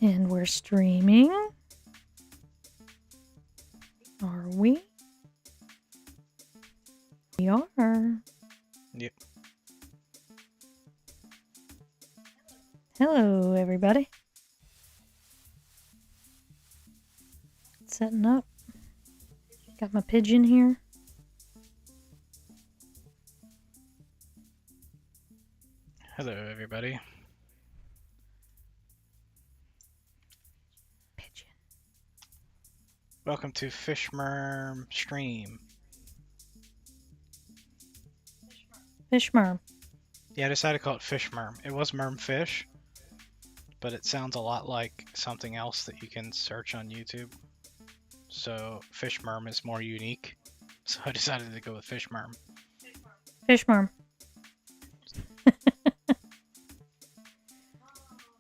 And we're streaming. Are we? We are. Yep. Hello, everybody. Setting up. Got my pigeon here. Hello, everybody. Pigeon. Welcome to FishMerm stream. FishMerm. Yeah, I decided to call it FishMerm. It was MermFish, but it sounds a lot like something else that you can search on YouTube. So FishMerm is more unique. So I decided to go with FishMerm. FishMerm.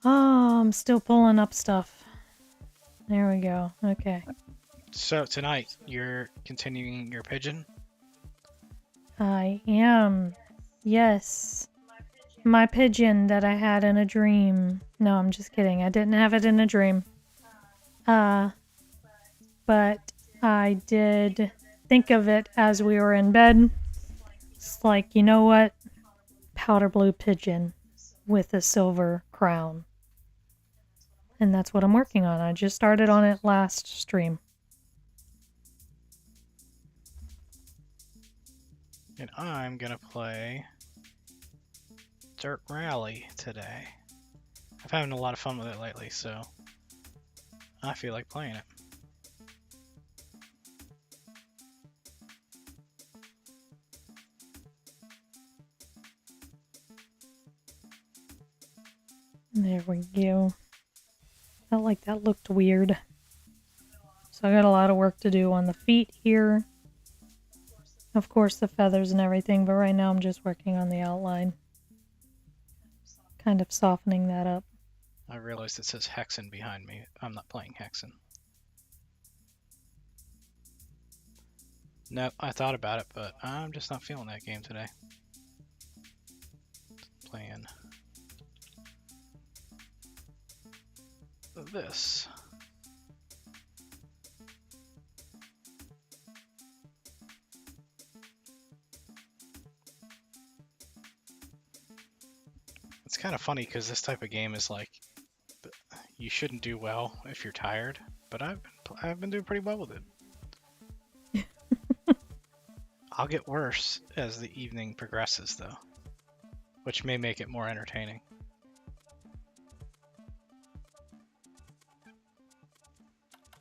Oh, I'm still pulling up stuff. There we go. Okay. So tonight, you're continuing your pigeon? I am. Yes. My pigeon that I had in a dream. No, I'm just kidding. I didn't have it in a dream. But I did think of it as we were in bed. It's like, you know what? Powder blue pigeon with a silver crown. And that's what I'm working on. I just started on it last stream. And I'm gonna play Dirt Rally today. I've having a lot of fun with it lately, so I feel like playing it. There we go. Felt like that looked weird. So I got a lot of work to do on the feet here. Of course the feathers and everything, but right now I'm just working on the outline. Kind of softening that up. I realized it says Hexen behind me. I'm not playing Hexen. No, I thought about it, but I'm just not feeling that game today. Playing this. It's kind of funny because this type of game is like, you shouldn't do well if you're tired, but I've been doing pretty well with it. I'll get worse as the evening progresses, though, which may make it more entertaining.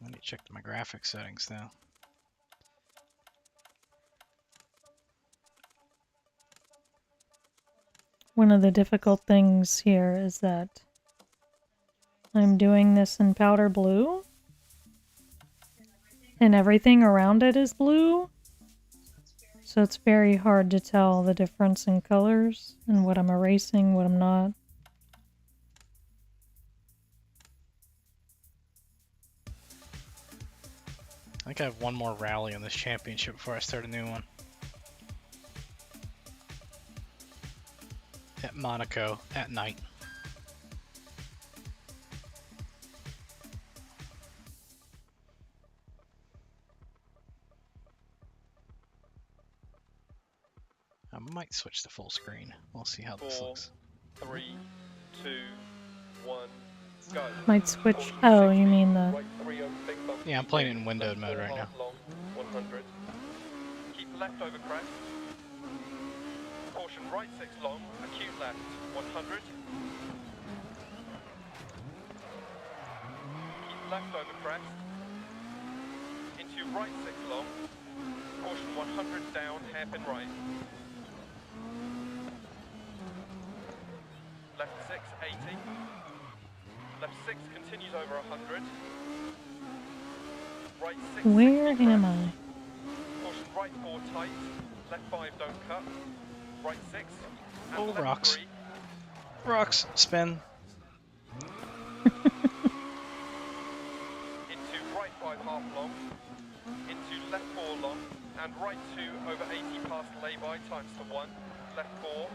Let me check my graphics settings now. One of the difficult things here is that I'm doing this in powder blue, and everything around it is blue, so it's very hard to tell the difference in colors and what I'm erasing, what I'm not. I think I have one more rally on this championship before I start a new one. At Monaco at night. I might switch to full screen. We'll see how this looks. 4, 3, 2, 1, go. Might switch. Oh, you mean the... Yeah, I'm playing it in windowed mode right now. Long, 100. Keep left over crest. Caution right 6 long, acute left, 100. Keep left over crest. Into right 6 long. Caution 100 down, hairpin right. Left 6, 80. Left 6 continues over 100. Right 6, Where 60 am crest. I? Caution right 4 tight. Left 5 don't cut. Right 6. And Oh, left rocks. 3. Rocks, spin. Into right 5 half long. Into left 4 long. And right 2 over 80 past lay-by times to 1. Left 4.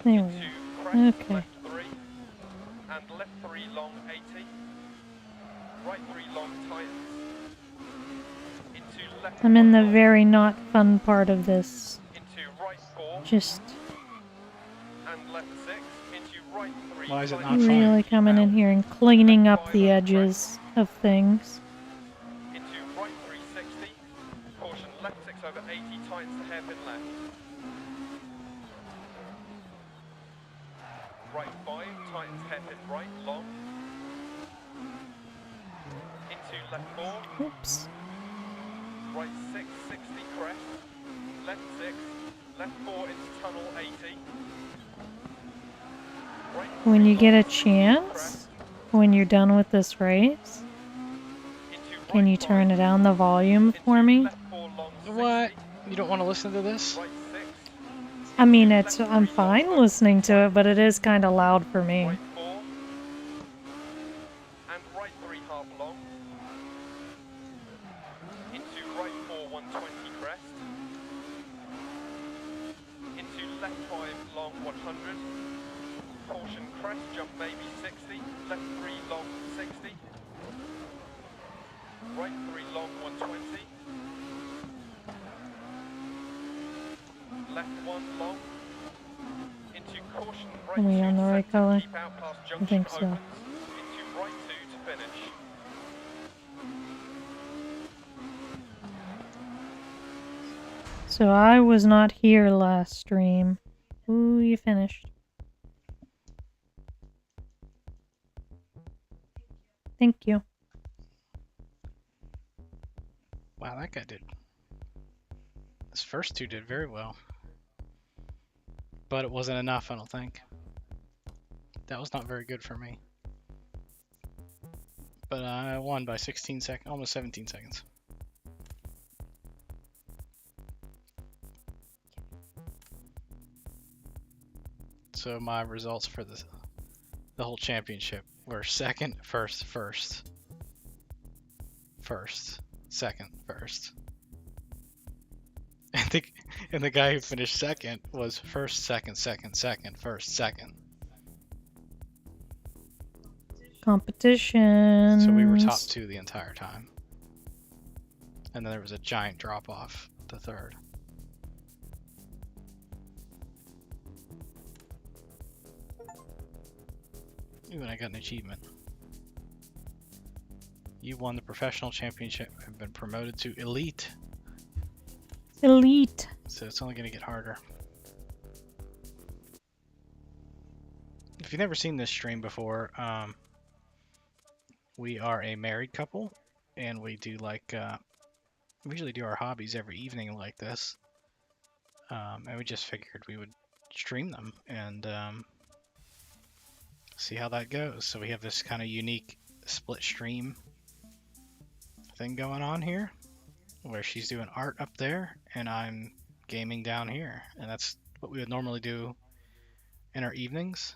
There we Into go. right, Okay. left 3, and left 3 long 80, right 3 long tightens, into left I'm in 1 the long, very not fun part of this. into right 4, Just and left 6, into right 3, Why is it not tightens, fun? really keep coming in out, here and cleaning left up 5 the and crest, edges of things. into right 360, caution left 6 over 80, tightens to hairpin left. Right 5, tightens hairpin right, long. Into left 4, Oops. right 6, 60 crest. Left 6, left 4 into tunnel 80. Right 3 When you get long, a 60 chance, crest. when you're done with this race, Into can right you 5, turn it down the volume for into me? left 4 long 60. What? You don't want to listen to this? Right 6. I mean, into it's left I'm 3 long fine over listening to it, 5. but it is kind of loud for me. Right 4. And right 3 half long. Into right 4 120 crest. Into left 5 long 100. Caution crest, jump maybe 60. Left 3 long 60. Right 3 long 120. Left 1 long. Into caution right Are we 2 on the to right sector, color? keep out past I junction think so. opens. Into right 2 to finish. So I was not here last stream. Ooh, you finished. Thank you. Wow, that guy did. His first two did very well. But it wasn't enough, I don't think. That was not very good for me. But I won by 16 seconds, almost 17 seconds. So my results for the whole championship were second, first, second, first. And the guy who finished second was first, second, first, second. Competition. So we were top two the entire time. And then there was a giant drop off the third. Ooh, and I got an achievement. You won the professional championship and have been promoted to elite. Elite. So it's only going to get harder. If you've never seen this stream before, we are a married couple, and we do like we usually do our hobbies every evening like this, and we just figured we would stream them and see how that goes. So we have this kind of unique split stream thing going on here, where she's doing art up there and I'm gaming down here, and that's what we would normally do in our evenings.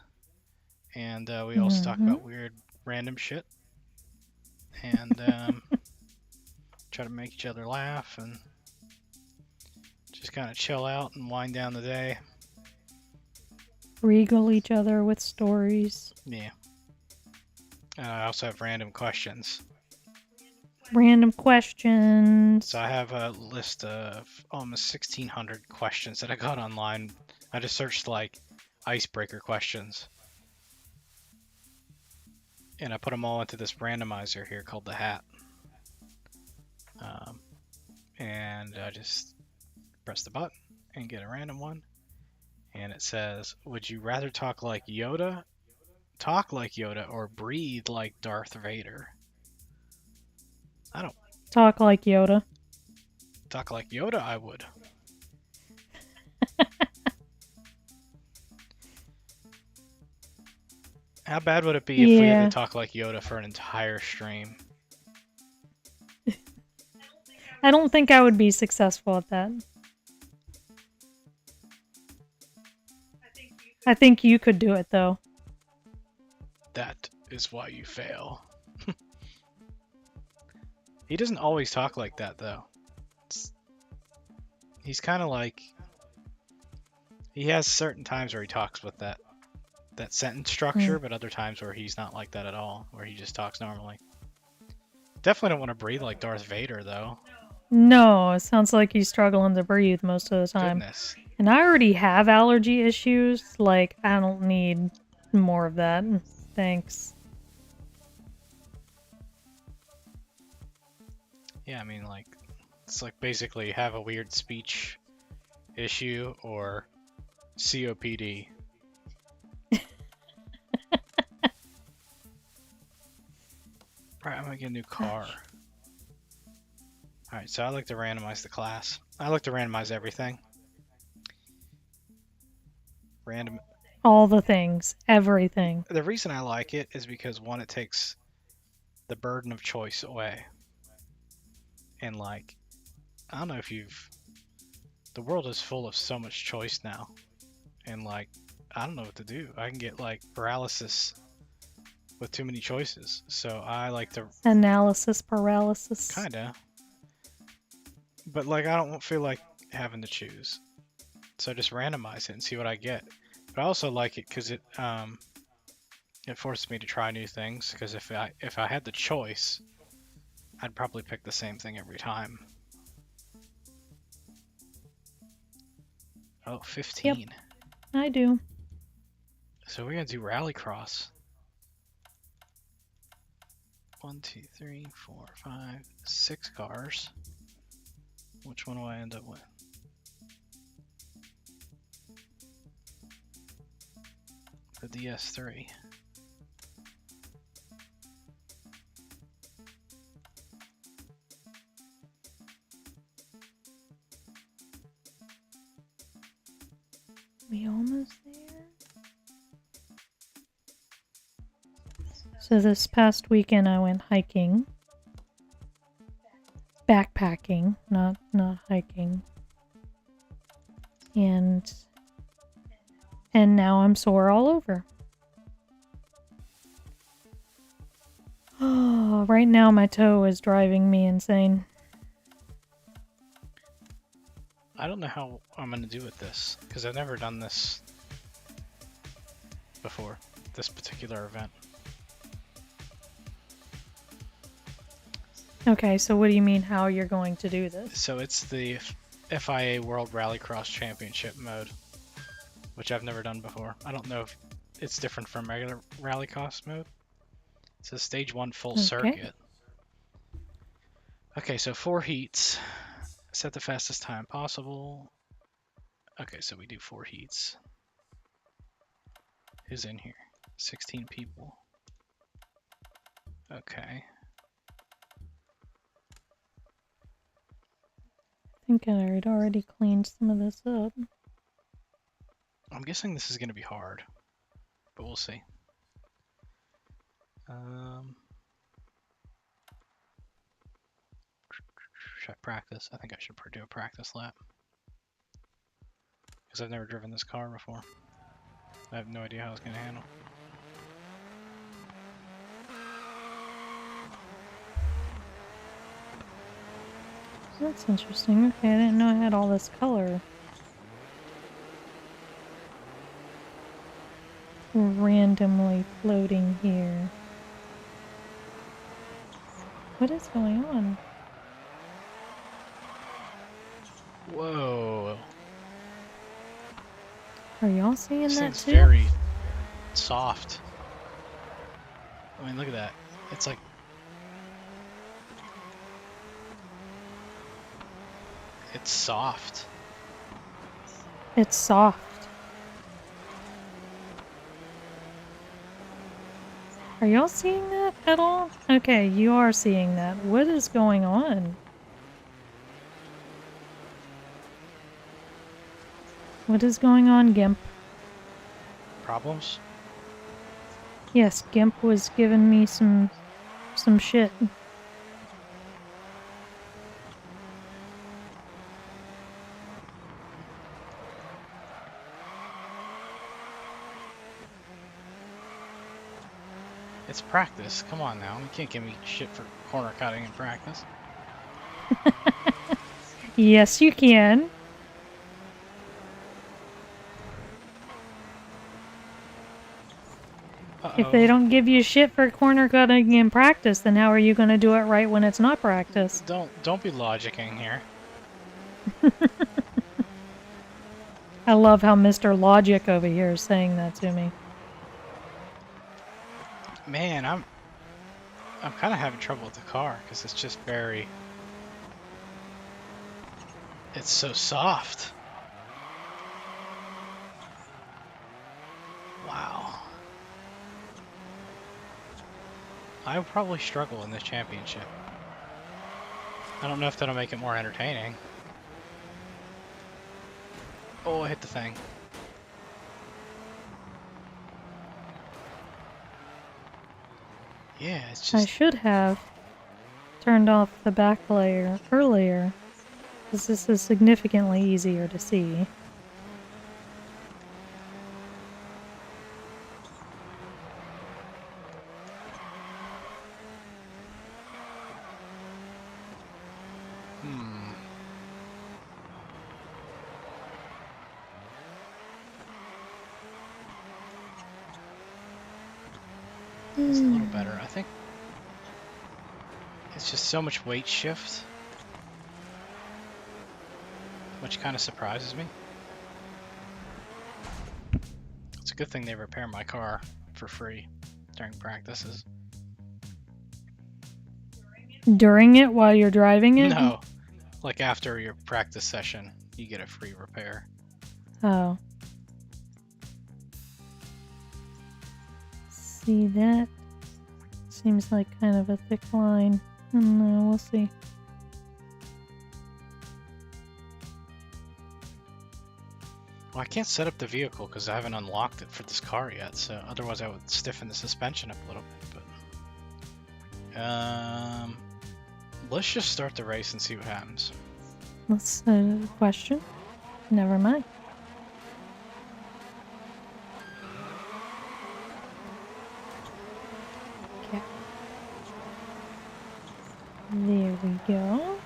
And we also talk about weird random shit and try to make each other laugh and just kind of chill out and wind down the day. Regal each other with stories. Yeah. And I also have random questions. Random questions. So I have a list of almost 1,600 questions that I got online. I just searched like icebreaker questions. And I put them all into this randomizer here called the hat. And I just press the button and get a random one. And it says, would you rather talk like Yoda, or breathe like Darth Vader? I don't. Talk like Yoda. Talk like Yoda, I would. How bad would it be if we had to talk like Yoda for an entire stream? I don't think I would be successful at that. I think you could do it, though. That is why you fail. He doesn't always talk like that, though. He's kind of like... He has certain times where he talks with that that sentence structure, but other times where he's not like that at all, where he just talks normally. Definitely don't want to breathe like Darth Vader, though. No, it sounds like he's struggling to breathe most of the time. Goodness. And I already have allergy issues. Like, I don't need more of that. Thanks. Yeah, I mean, like, it's like basically have a weird speech issue or COPD. Alright, I'm gonna get a new car. Alright, so I like to randomize the class. I like to randomize everything. Random. All the things. Everything. The reason I like it is because, one, it takes the burden of choice away. And, like, I don't know if you've... The world is full of so much choice now. And, like, I don't know what to do. I can get, like, paralysis with too many choices. So I like to... Analysis paralysis. Kinda. But, like, I don't feel like having to choose. So just randomize it and see what I get. But I also like it because it forces me to try new things. Because if I had the choice, I'd probably pick the same thing every time. Oh, 15. Yep. I do. So we're gonna do Rallycross. 1, 2, 3, 4, 5, 6 cars. Which one do I end up with? The DS3. We almost there? So this past weekend I went hiking. Backpacking, not hiking. And now I'm sore all over. Oh, right now my toe is driving me insane. I don't know how I'm gonna do with this because I've never done this before, this particular event. Okay, so what do you mean how you're going to do this? So it's the FIA World Rallycross Championship mode, which I've never done before. I don't know if it's different from regular Rallycross mode. It says stage 1 full circuit. Okay, so 4 heats. Set the fastest time possible. Okay, so we do 4 heats. Who's in here? 16 people. Okay. I think I had already cleaned some of this up. I'm guessing this is going to be hard, but we'll see. Should I practice? I think I should do a practice lap. Because I've never driven this car before. I have no idea how it's going to handle. That's interesting. Okay, I didn't know I had all this color randomly floating here. What is going on? Whoa. Are y'all seeing This that thing's too? very soft. I mean, look at that. It's like... It's soft. It's soft. Are y'all seeing that at all? Okay, you are seeing that. What is going on? What is going on, Gimp? Problems? Yes, Gimp was giving me some shit. It's practice. Come on now. You can't give me shit for corner cutting in practice. Yes, you can. If they Uh-oh. don't give you shit for corner cutting in practice, then how are you going to do it right when it's not practice? Don't be logicking here. I love how Mr. Logic over here is saying that to me. Man, I'm kind of having trouble with the car because it's just very. It's so soft. Wow. I would probably struggle in this championship. I don't know if that'll make it more entertaining. Oh, I hit the thing. Yeah, it's I just. should have turned off the back layer earlier, because this is significantly easier to see. Hmm. It's a little better. I think it's just so much weight shift, which kind of surprises me. It's a good thing they repair my car for free during practices. During it, while you're driving it? No, like after your practice session, you get a free repair. Oh. See, that seems like kind of a thick line. I don't know, we'll see. Well, I can't set up the vehicle because I haven't unlocked it for this car yet, so otherwise I would stiffen the suspension up a little bit, but... let's just start the race and see what happens. That's a question. Never mind. Okay. There we go.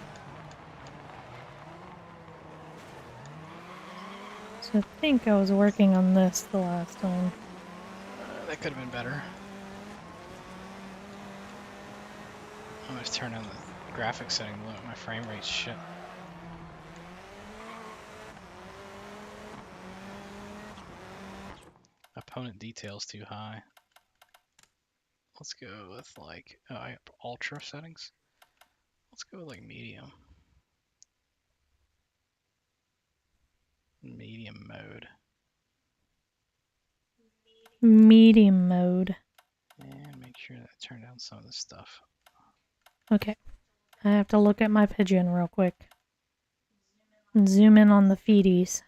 So I think I was working on this the last time. That could have been better. I'm gonna turn on the graphics setting to limit my frame rate shit. Opponent details too high. Let's go with like, oh, I have ultra settings. Let's go with like medium. Medium mode. Medium mode. And make sure that I turn down some of this stuff. Okay. I have to look at my pigeon real quick. Zoom in on the feeties.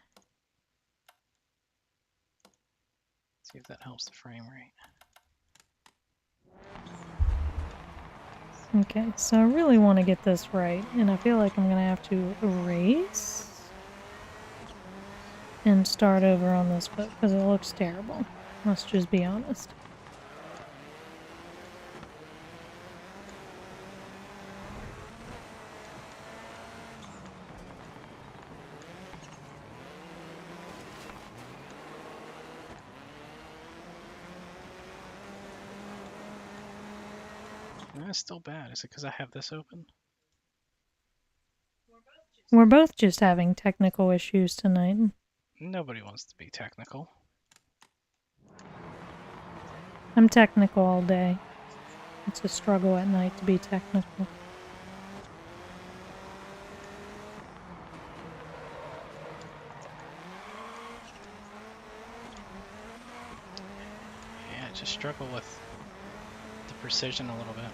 See if that helps the frame rate. Okay, so I really want to get this right, and I feel like I'm going to have to erase and start over on this book because it looks terrible. Let's just be honest. That's still bad. Is it because I have this open? We're both just having technical issues tonight. Nobody wants to be technical. I'm technical all day. It's a struggle at night to be technical. Yeah, I just struggle with the precision a little bit.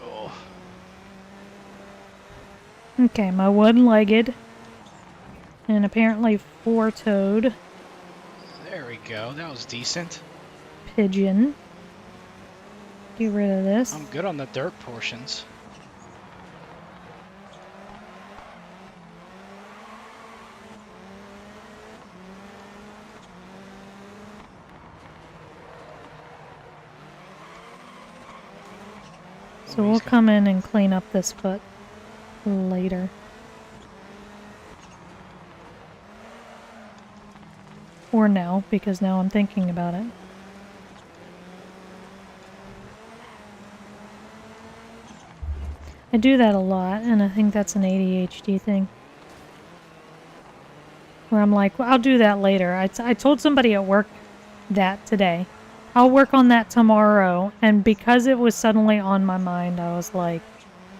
Oh. Okay, my one-legged and apparently four-toed There we go. That was decent. pigeon. Get rid of this. I'm good on the dirt portions. So we'll come in and clean up this foot later. Or now, because now I'm thinking about it. I do that a lot, and I think that's an ADHD thing. Where I'm like, well, I'll do that later. I told somebody at work that today. I'll work on that tomorrow, and because it was suddenly on my mind, I was like,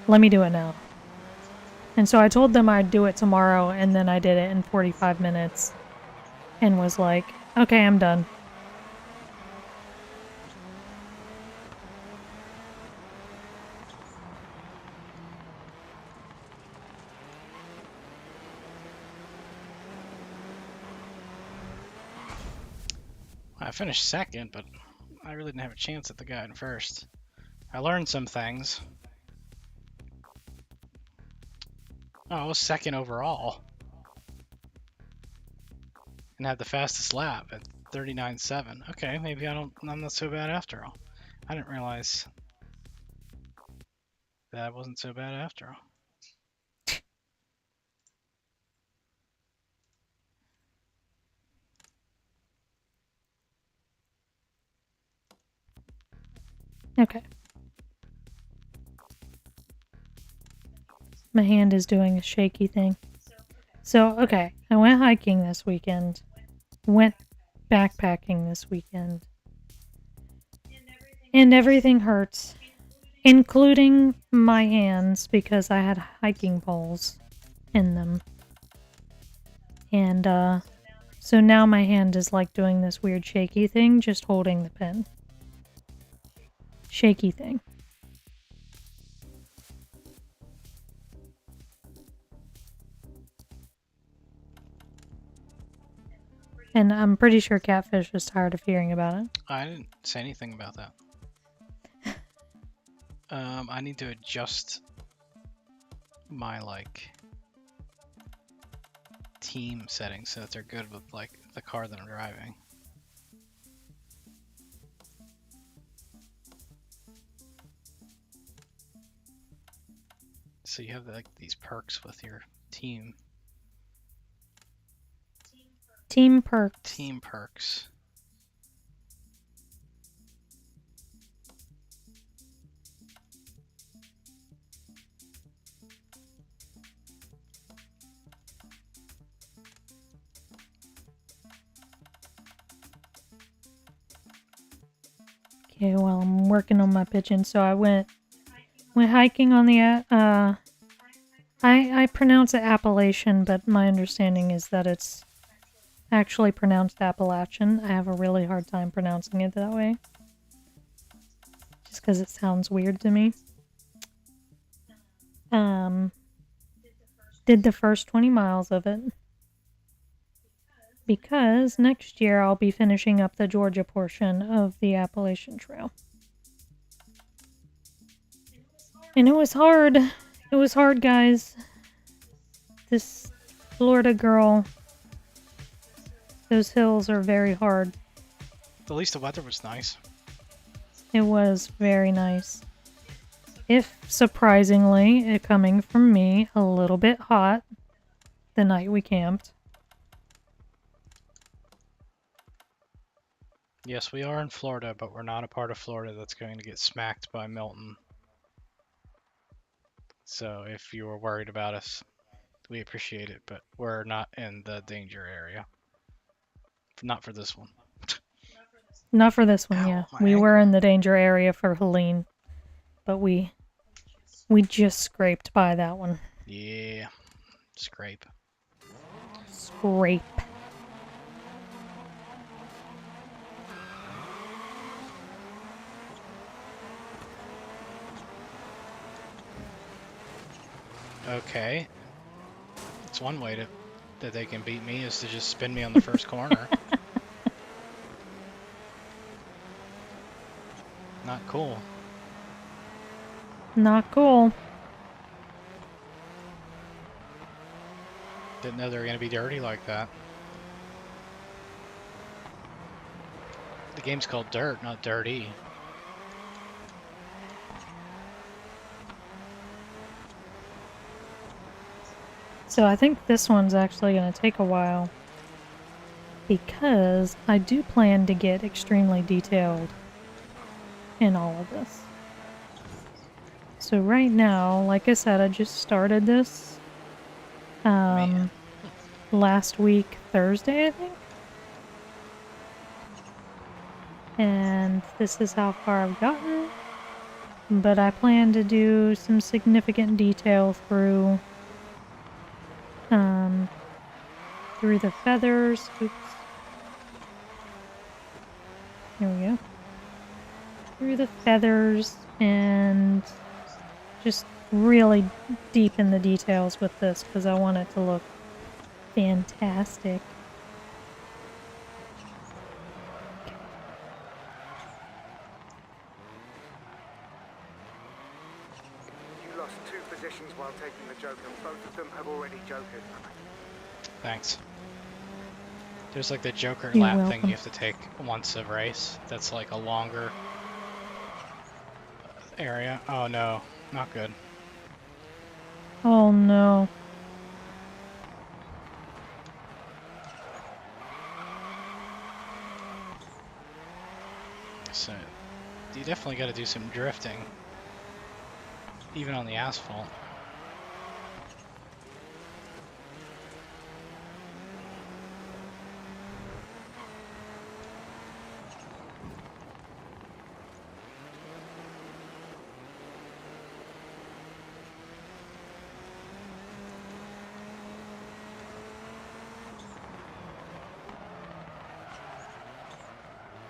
let me do it now. And so I told them I'd do it tomorrow, and then I did it in 45 minutes. And was like, okay, I'm done. I finished second, but I really didn't have a chance at the guy in first. I learned some things. Oh, I was second overall. And had the fastest lap at 39.7. Okay, maybe I'm not so bad after all. I didn't realize that wasn't so bad after all. Okay. My hand is doing a shaky thing. So, okay, I went hiking this weekend. Went backpacking this weekend. And everything hurts. Including my hands, because I had hiking poles in them. And, so now my hand is like doing this weird shaky thing, just holding the pen. Shaky thing. And I'm pretty sure Catfish is tired of hearing about it. I didn't say anything about that. I need to adjust my, team settings so that they're good with, the car that I'm driving. So you have, these perks with your team. Team perks. Team perks. Okay, well, I'm working on my pigeon, so I went hiking on the, I pronounce it Appalachian, but my understanding is that it's actually pronounced Appalachian. I have a really hard time pronouncing it that way. Just because it sounds weird to me. Did the first 20 miles of it. Because next year I'll be finishing up the Georgia portion of the Appalachian Trail. And it was hard. It was hard, guys. This Florida girl, those hills are very hard. At least the weather was nice. It was very nice. If, surprisingly, it coming from me, a little bit hot the night we camped. Yes, we are in Florida, but we're not a part of Florida that's going to get smacked by Milton. So if you were worried about us, we appreciate it, but we're not in the danger area. Not for this one. Not for this one, Ow, yeah. my We ankle. were in the danger area for Helene, but we just scraped by that one. Yeah. Scrape. Scrape. Okay. That's one way that they can beat me, is to just spin me on the first corner. Not cool. Not cool. Didn't know they were going to be dirty like that. The game's called Dirt, not Dirty. So I think this one's actually going to take a while. because I do plan to get extremely detailed in all of this. So right now, like I said, I just started this Man. last week, Thursday, I think. And this is how far I've gotten. But I plan to do some significant detail through the feathers. Oops. Here we go. Through the feathers and just really deep in the details with this because I want it to look fantastic. You lost 2 positions while taking the Joker. Both of them have already jokered. Thanks. There's like the Joker You're lap thing welcome. you have to take once a race. That's like a longer area. Oh no, not good. Oh no. So you definitely got to do some drifting, even on the asphalt.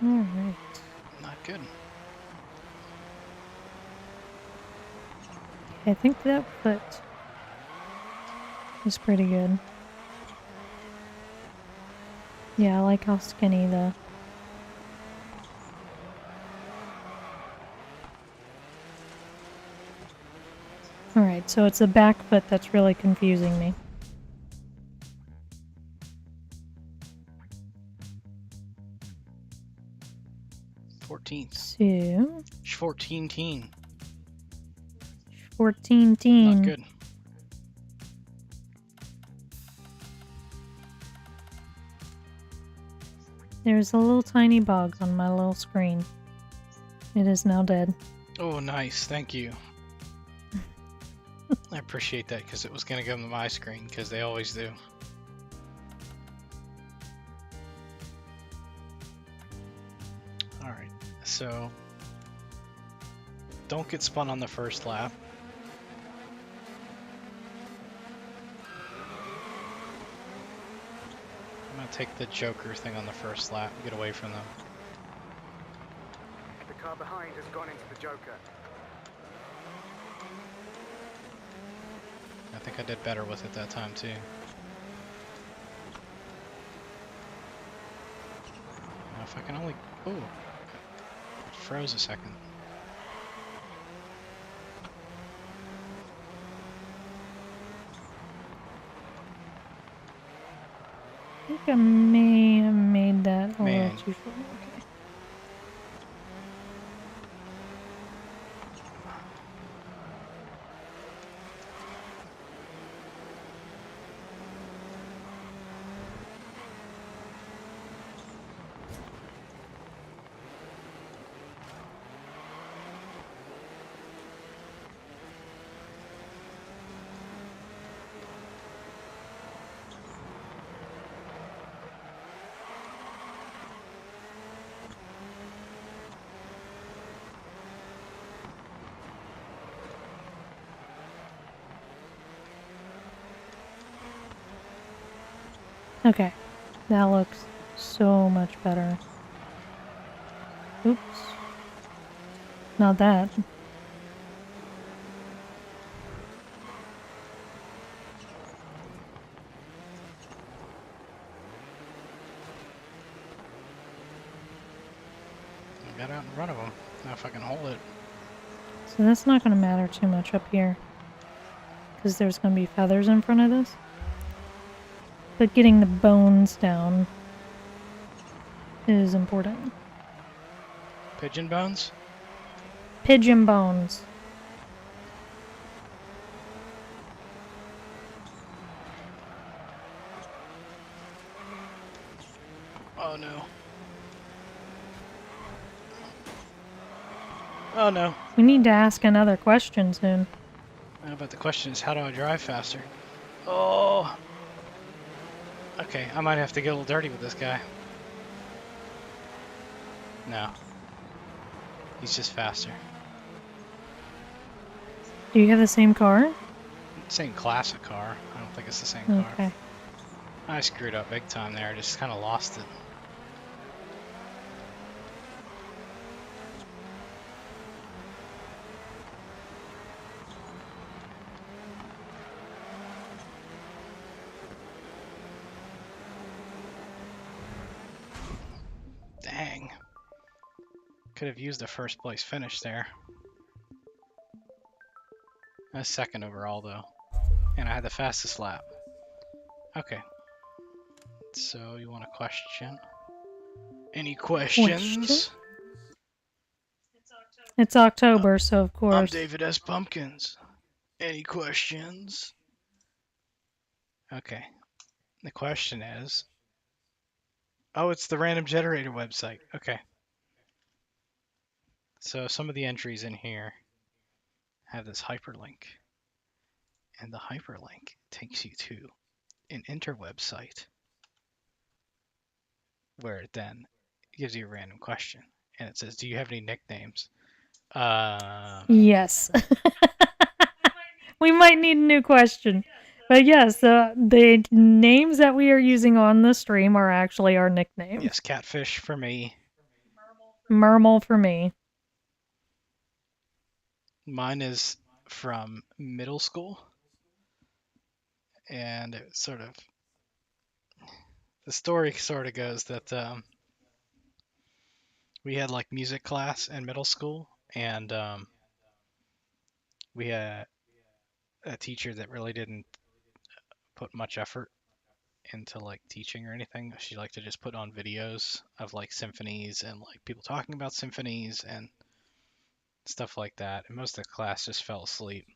Alright. Not good. I think that foot is pretty good. Yeah, I like how skinny the... Alright, so it's the back foot that's really confusing me. So... 14-teen. 14-teen. Not good. There's a little tiny bug on my little screen. It is now dead. Oh, nice. Thank you. I appreciate that because it was going to go to my screen because they always do. Alright, so don't get spun on the first lap. I'm going to take the Joker thing on the first lap and get away from them. The car behind has gone into the Joker. I think I did better with it that time too. Now if I can only... Ooh. It froze a second. I think I may have made that a Man. little too short. Okay. Okay, that looks so much better. Oops. Not that. I got out in front of them. Now if I can hold it. So that's not going to matter too much up here. Because there's going to be feathers in front of this. But getting the bones down is important. Pigeon bones? Pigeon bones. Oh no. Oh no. We need to ask another question soon. But the question is, how do I drive faster? Oh. Okay, I might have to get a little dirty with this guy. No. He's just faster. Do you have the same car? Same class of car. I don't think it's the same car. Okay. I screwed up big time there. I just kind of lost it. Dang. Could have used a first place finish there. A second overall though. And I had the fastest lap. Okay. So you want a question? Any questions? It's October, so of I'm course. David S. Pumpkins. Any questions? Okay. The question is... Oh, it's the random generator website. Okay. So some of the entries in here have this hyperlink. And the hyperlink takes you to an interwebsite where it then gives you a random question. And it says, do you have any nicknames? Yes. We might need a new question. But yes, the names that we are using on the stream are actually our nicknames. Yes, Catfish for me. Mermal for me. Mine is from middle school. And it sort of... The story sort of goes that we had like music class in middle school. And we had a teacher that really didn't put much effort into like teaching or anything. She liked to just put on videos of like symphonies and like people talking about symphonies and stuff like that. And most of the class just fell asleep.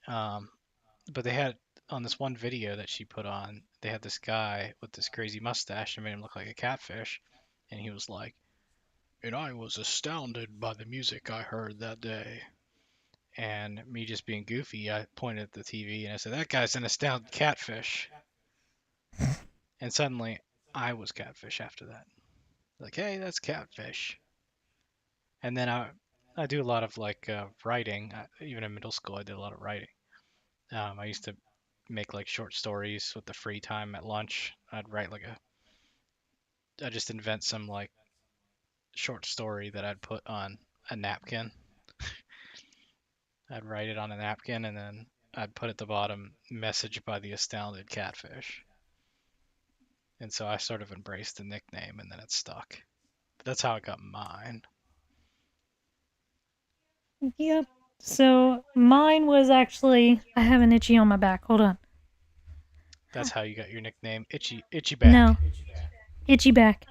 But they had on this one video that she put on, they had this guy with this crazy mustache and made him look like a catfish. And he was like, and I was astounded by the music I heard that day. And me just being goofy, I pointed at the TV and I said, that guy's an astounded catfish. And suddenly, I was Catfish after that. Like, hey, that's Catfish. And then I do a lot of like writing. Even in middle school, I did a lot of writing. I used to make like short stories with the free time at lunch. I'd write like I just invent some like short story that I'd put on a napkin. I'd write it on a napkin and then I'd put at the bottom, message by the astounded catfish. And so I sort of embraced the nickname and then it stuck. But that's how I got mine. Yep. So mine was actually, I have an itchy on my back. Hold on. That's how you got your nickname, Itchy Back. No. Itchy back.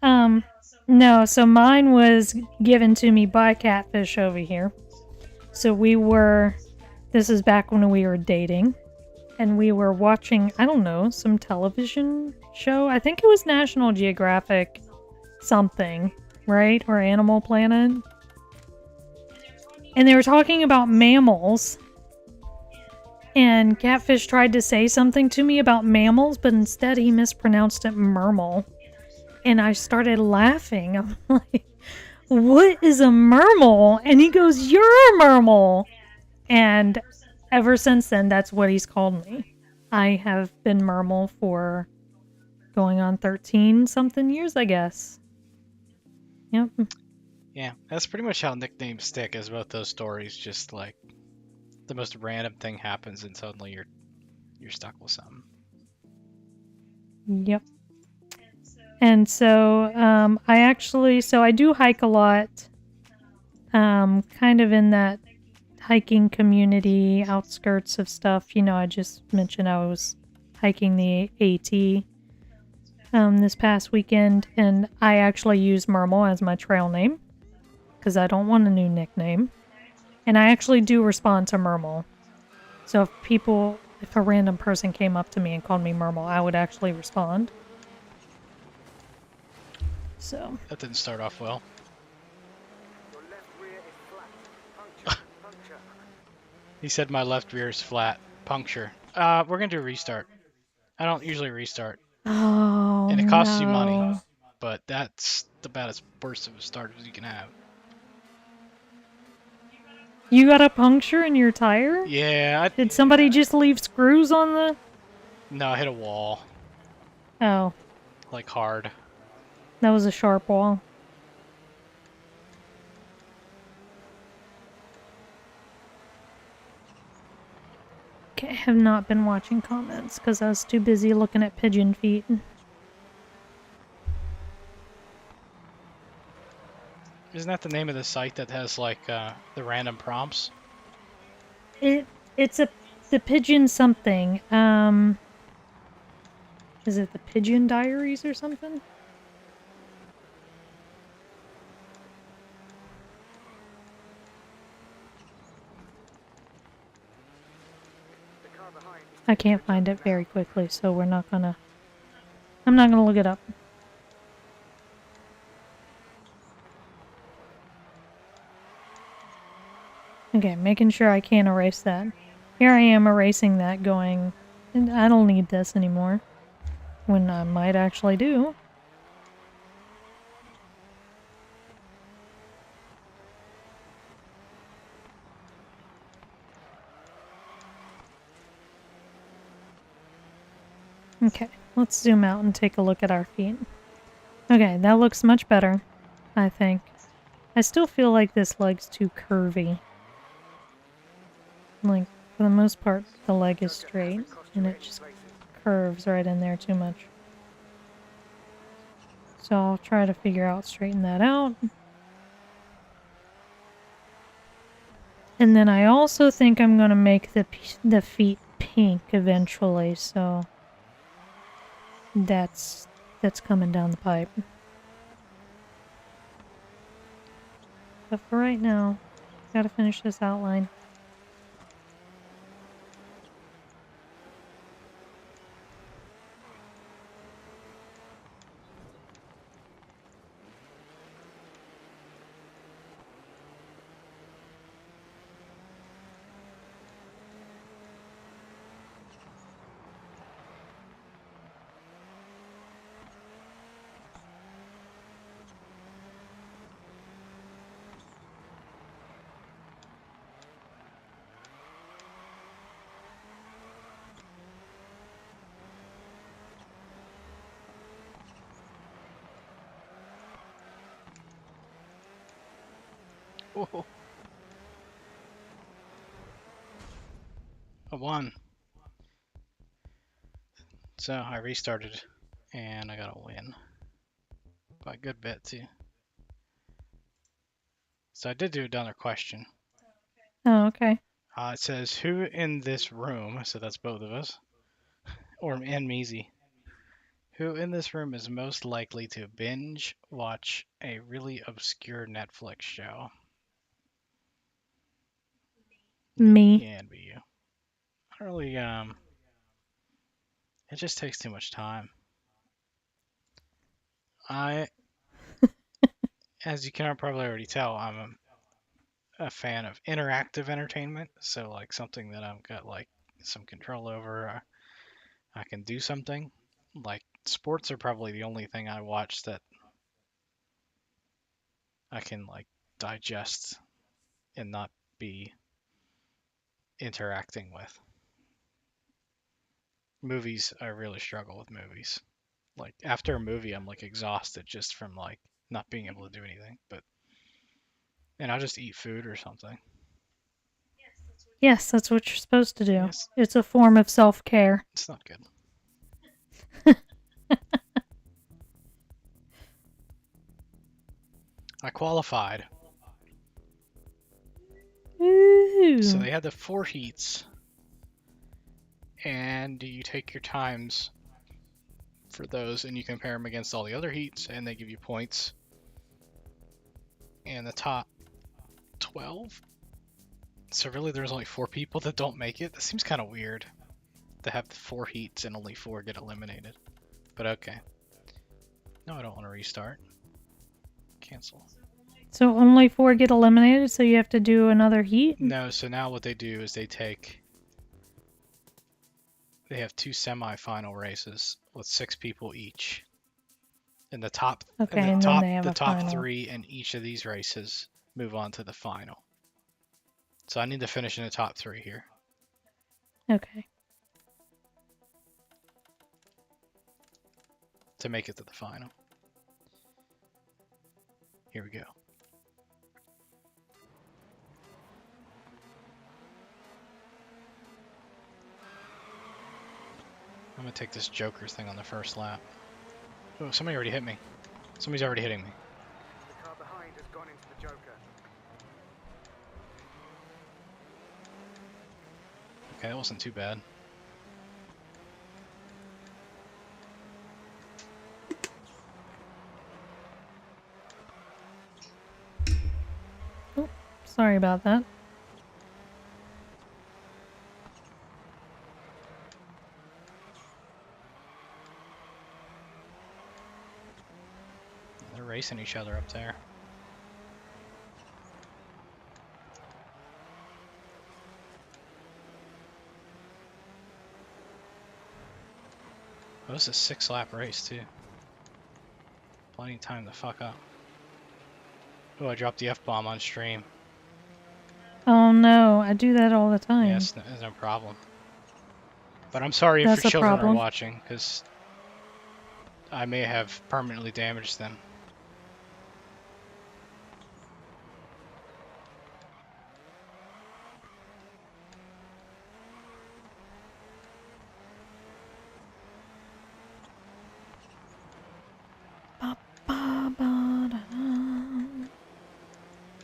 No, so mine was given to me by Catfish over here. So this is back when we were dating, and we were watching, I don't know, some television show. I think it was National Geographic something, right? Or Animal Planet. And they were talking about mammals. And Catfish tried to say something to me about mammals, but instead he mispronounced it Mermal. And I started laughing. I'm like, what is a Mermal? And he goes, you're a Mermal. And ever since then, that's what he's called me. I have been Mermal for going on 13 something years, I guess. Yep. Yeah, that's pretty much how nicknames stick, is both those stories. Just like the most random thing happens and suddenly you're stuck with something. Yep. And so I do hike a lot, kind of in that hiking community, outskirts of stuff. You know, I just mentioned I was hiking the AT this past weekend, and I actually use Mermal as my trail name because I don't want a new nickname. And I actually do respond to Mermal. So if a random person came up to me and called me Mermal, I would actually respond. So, That didn't start off well. Your left rear is flat. Puncture. Puncture. He said my left rear is flat. Puncture. We're gonna do a restart. I don't usually restart. oh And it costs you money. no. But that's about as worst of a start as you can have. You got a puncture in your tire? Yeah, Did somebody just leave screws on the... No, I hit a wall. Oh, Like hard. that was a sharp wall. Okay, I have not been watching comments because I was too busy looking at pigeon feet. Isn't that the name of the site that has like the random prompts? It's the pigeon something. Is it the Pigeon Diaries or something? The car behind is I can't find it very quickly, so we're not gonna... I'm not gonna look it up. Okay, making sure I can't erase that. Here I am erasing that going, I don't need this anymore. When I might actually do. Okay, let's zoom out and take a look at our feet. Okay, that looks much better, I think. I still feel like this leg's too curvy. Like, for the most part, the leg is straight, and it just curves right in there too much. So I'll try to figure out, straighten that out. And then I also think I'm going to make the feet pink eventually, so that's coming down the pipe. But for right now, gotta finish this outline. Whoa. I won. So I restarted, and I got a win. By a good bit, too. So I did do another question. Oh, okay. It says, who in this room, so that's both of us, and Measy, who in this room is most likely to binge watch a really obscure Netflix show? Me. Yeah, it'd be you. I don't really, it just takes too much time. As you can probably already tell, I'm a fan of interactive entertainment. So like something that I've got like some control over, I can do something. Like sports are probably the only thing I watch that I can like digest and not be interacting with. Movies, I really struggle with movies. Like after a movie, I'm like exhausted just from like not being able to do anything. And I'll just eat food or something. Yes, that's what you're supposed to do. Yes. It's a form of self-care. It's not good. I qualified. Ooh. So they had the 4 heats, and you take your times for those, and you compare them against all the other heats, and they give you points. And the top 12. So really, there's only 4 people that don't make it. That seems kind of weird to have 4 heats and only 4 get eliminated. But okay. No, I don't want to restart. Cancel. So only 4 get eliminated, so you have to do another heat? No, so now what they do is they have 2 semi-final races with 6 people each. And the top Okay, and then they have the a top final. 3 in each of these races move on to the final. So I need to finish in the top 3 here. Okay. To make it to the final. Here we go. I'm gonna take this Joker thing on the first lap. Oh, somebody already hit me. Somebody's already hitting me. The car behind has gone into the Joker. Okay, that wasn't too bad. Oh, sorry about that. They're racing each other up there. Oh, this is a 6-lap race too. Plenty of time to fuck up. Oh, I dropped the F-bomb on stream. Oh no, I do that all the time. Yeah, it's no problem. But I'm sorry if That's your a children are problem. watching, because I may have permanently damaged them.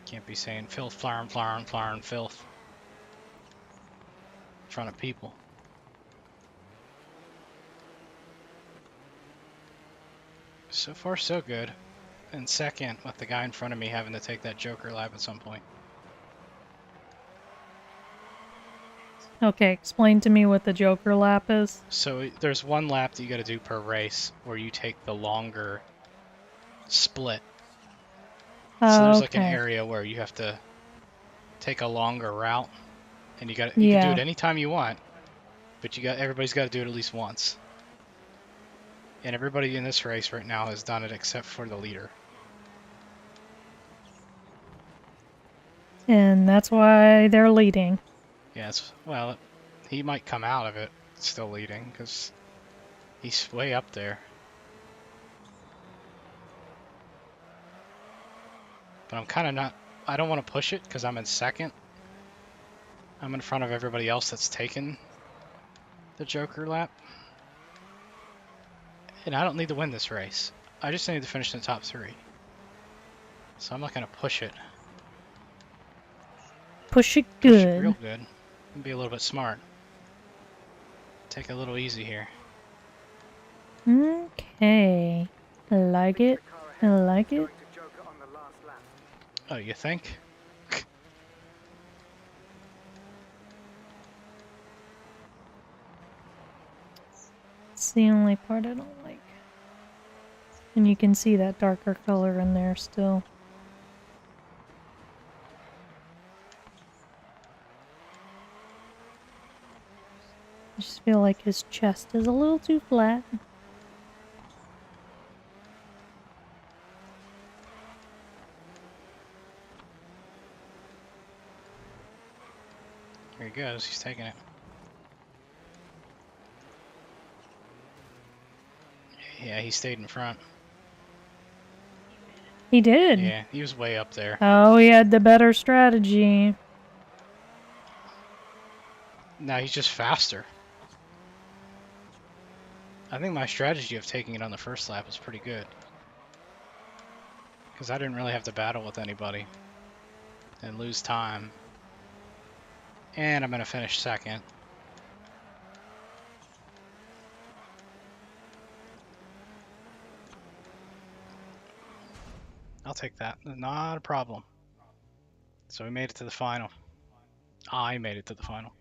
Can't be saying filth, flower, filth in front of people. So far, so good. And second, with the guy in front of me having to take that Joker lap at some point. Okay, explain to me what the Joker lap is. So there's 1 lap that you got to do per race where you take the longer split. So there's like an Okay. area where you have to take a longer route, and you can do Yeah. it anytime you want, but everybody's got to do it at least once. And everybody in this race right now has done it except for the leader. And that's why they're leading. Yes, well, he might come out of it still leading because he's way up there. But I'm kind of not, I don't want to push it because I'm in second. I'm in front of everybody else that's taken the Joker lap. And I don't need to win this race. I just need to finish in the top 3. So I'm not going to push it. Push it Push good. it real good. And be a little bit smart. Take it a little easy here. Okay. I like it. The car I ahead like is it. going to Joker on the last lap. Oh, you think? It's the only part I don't like. And you can see that darker color in there still. I just feel like his chest is a little too flat. Here he goes. He's taking it. Yeah, he stayed in front. He did. Yeah, he was way up there. Oh, he had the better strategy. Now he's just faster. I think my strategy of taking it on the first lap was pretty good. Because I didn't really have to battle with anybody and lose time. And I'm going to finish second. I'll take that. Not a problem. So we made it to the final. I made it to the final.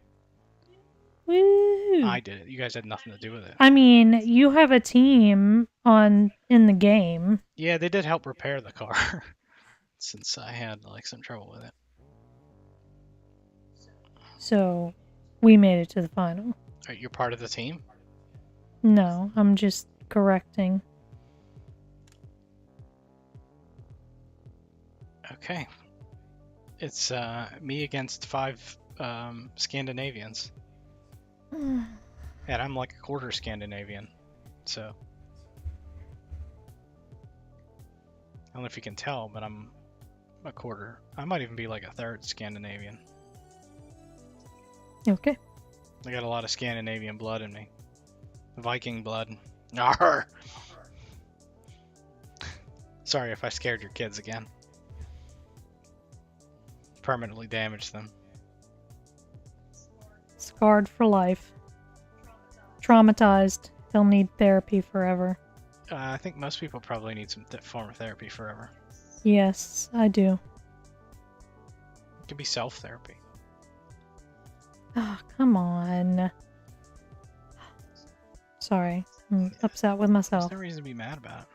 Woo! Dude. I did it. You guys had nothing to do with it. I mean, you have a team in the game. Yeah, they did help repair the car. Since I had, like, some trouble with it. So, we made it to the final. Are you part of the team? No, I'm just correcting. Okay. It's me against 5 Scandinavians. And I'm like a quarter Scandinavian. So. I don't know if you can tell, but I'm a quarter. I might even be like a third Scandinavian. Okay. I got a lot of Scandinavian blood in me. Viking blood. Arr! Sorry if I scared your kids again. Permanently damaged them. Scarred for life. Traumatized. They'll need therapy forever. I think most people probably need some form of therapy forever. Yes, I do. It could be self-therapy. Oh, come on. Sorry. I'm upset with myself. There's no reason to be mad about it.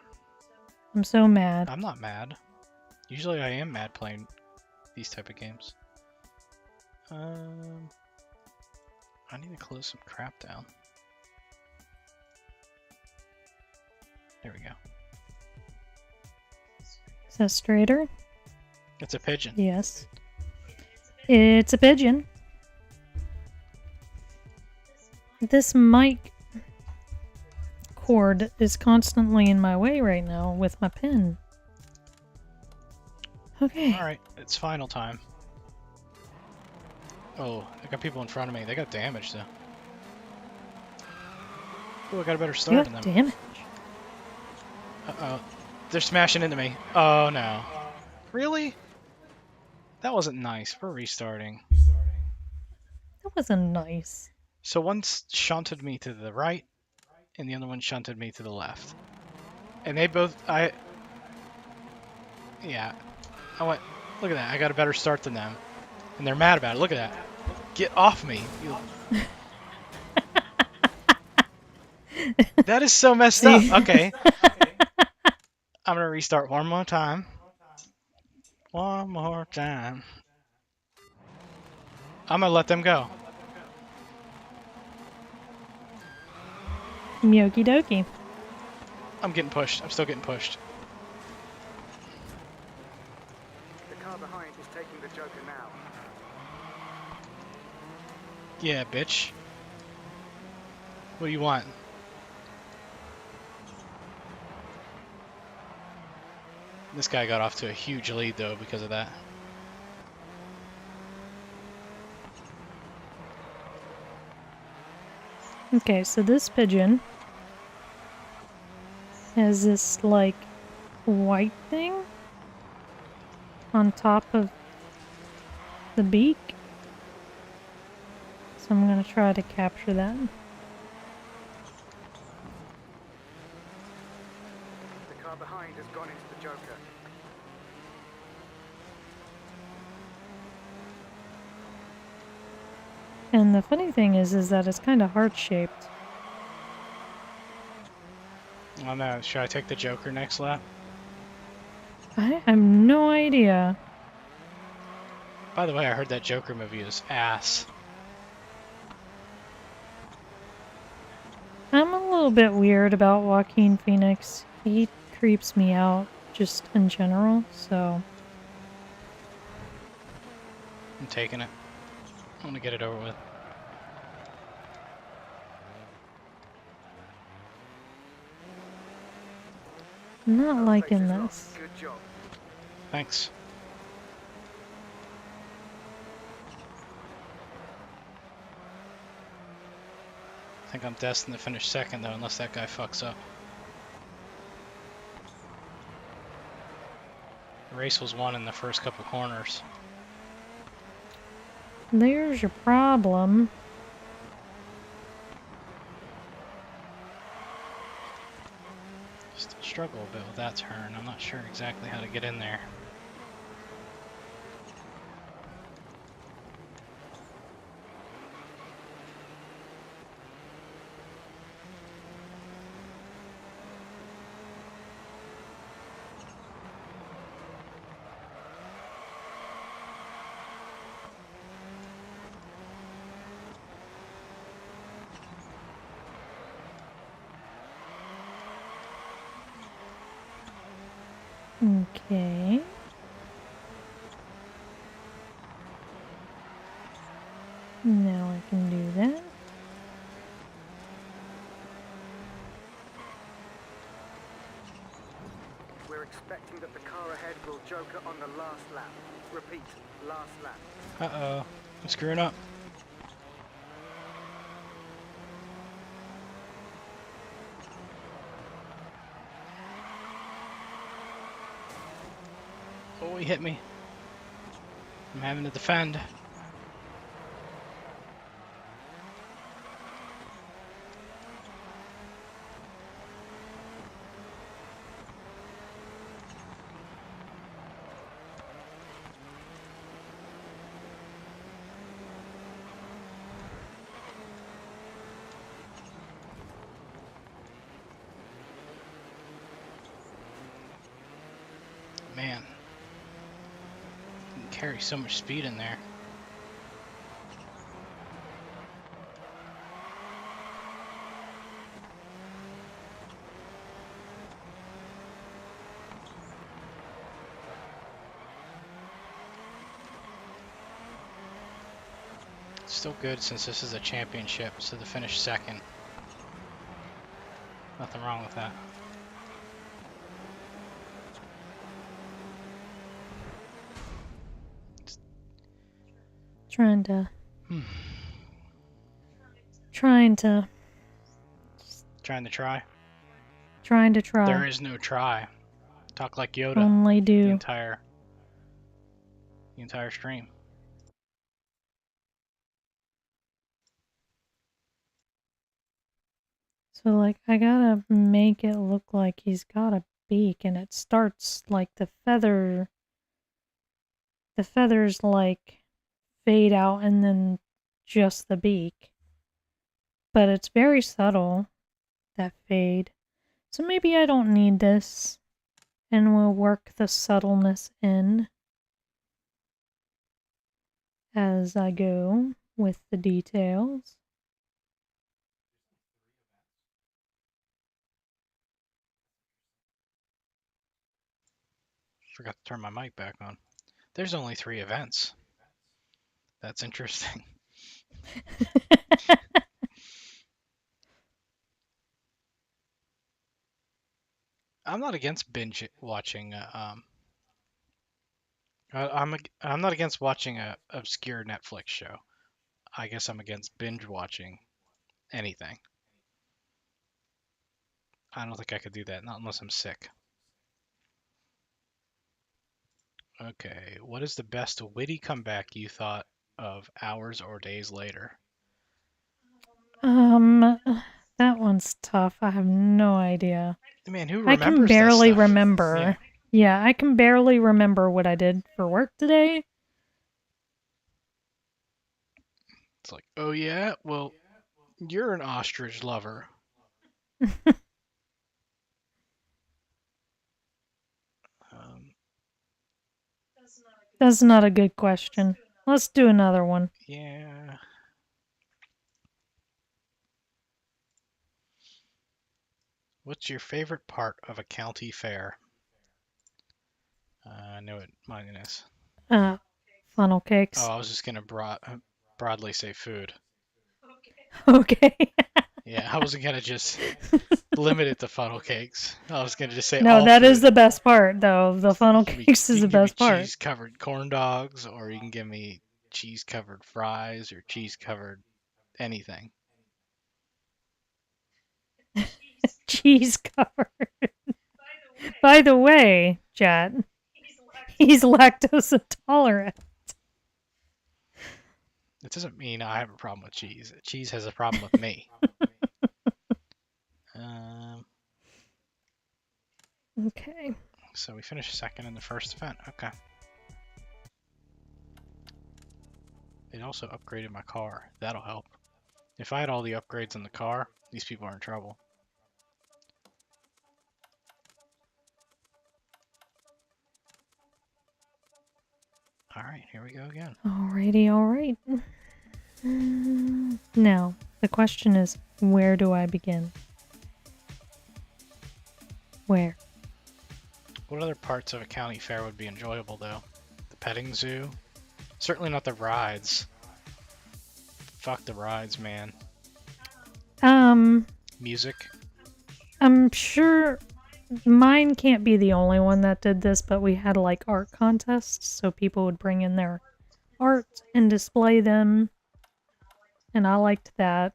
I'm so mad. I'm not mad. Usually I am mad playing these type of games. I need to close some crap down. There we go. Is that straighter? It's a pigeon. Yes. It's a pigeon. This mic cord is constantly in my way right now with my pen. Okay. Alright, it's final time. Oh, I got people in front of me. They got damage though. Oh, I got a better start than them. Damage. Uh-oh. They're smashing into me. Oh no. Really? That wasn't nice. We're restarting. That wasn't nice. So one shunted me to the right, and the other one shunted me to the left. And they both... Yeah. I went... Look at that. I got a better start than them. And they're mad about it. Look at that. Get off me. That is so messed up. Okay. I'm going to restart one more time. One more time. I'm going to let them go. Okie dokie. I'm getting pushed. I'm still getting pushed. The car behind is taking the Joker now. Yeah, bitch. What do you want? This guy got off to a huge lead, though, because of that. Okay, so this pigeon has this, like, white thing on top of the beak. So I'm gonna try to capture that. The car behind has gone into the Joker. And the funny thing is that it's kind of heart-shaped. I don't know. Should I take the Joker next lap? I have no idea. By the way, I heard that Joker movie is ass. I'm a little bit weird about Joaquin Phoenix. He creeps me out just in general, so... I'm taking it. I want to get it over with. I'm not liking Place is this. lost. Good job. Thanks. I think I'm destined to finish second, though, unless that guy fucks up. The race was won in the first couple corners. There's your problem. Still struggle a bit with that turn. I'm not sure exactly how to get in there. Okay. Now I can do that. We're expecting that the car ahead will joker on the last lap. Repeat, last lap. Uh-oh. I'm screwing up. Oh, he hit me. I'm having to defend. Man. You can carry so much speed in there. Still good since this is a championship, so to finish second. Nothing wrong with that. Trying to. Trying to. Trying to try? Try. There is no try. Talk like Yoda. Only The do. entire stream. So, like, I gotta make it look like he's got a beak, and it starts like the feathers, like, fade out and then just the beak. But it's very subtle, that fade. So maybe I don't need this, and we'll work the subtleness in as I go with the details. Forgot to turn my mic back on. There's only 3 events. That's interesting. I'm not against binge watching. I'm not against watching a obscure Netflix show. I guess I'm against binge watching anything. I don't think I could do that, not unless I'm sick. Okay, what is the best witty comeback you thought of hours or days later? That one's tough. I have no idea. Man, who I can remembers that barely stuff? remember. Yeah, I can barely remember what I did for work today. It's like, oh yeah, well, you're an ostrich lover. That's not a good question. Let's do another one. Yeah. What's your favorite part of a county fair? I know what mine is. Funnel cakes. Oh, I was just gonna broadly say food. Okay. Yeah, I wasn't gonna just limit it to funnel cakes. I was gonna just say No, all that food. is the best part, though. The funnel You cakes is the can give me best part. cheese-covered corn dogs, or you can give me cheese-covered fries, or cheese-covered anything. Cheese covered. By the way, chat, he's lactose intolerant. It doesn't mean I have a problem with cheese. Cheese has a problem with me. Okay. So we finished second in the first event. Okay. It also upgraded my car. That'll help. If I had all the upgrades in the car, these people are in trouble. All right, here we go again. Alrighty, alright. Now, the question is, where do I begin? Where? What other parts of a county fair would be enjoyable, though? The petting zoo? Certainly not the rides. Fuck the rides, man. Music? I'm sure mine can't be the only one that did this, but we had like art contests, so people would bring in their art and display them, and I liked that.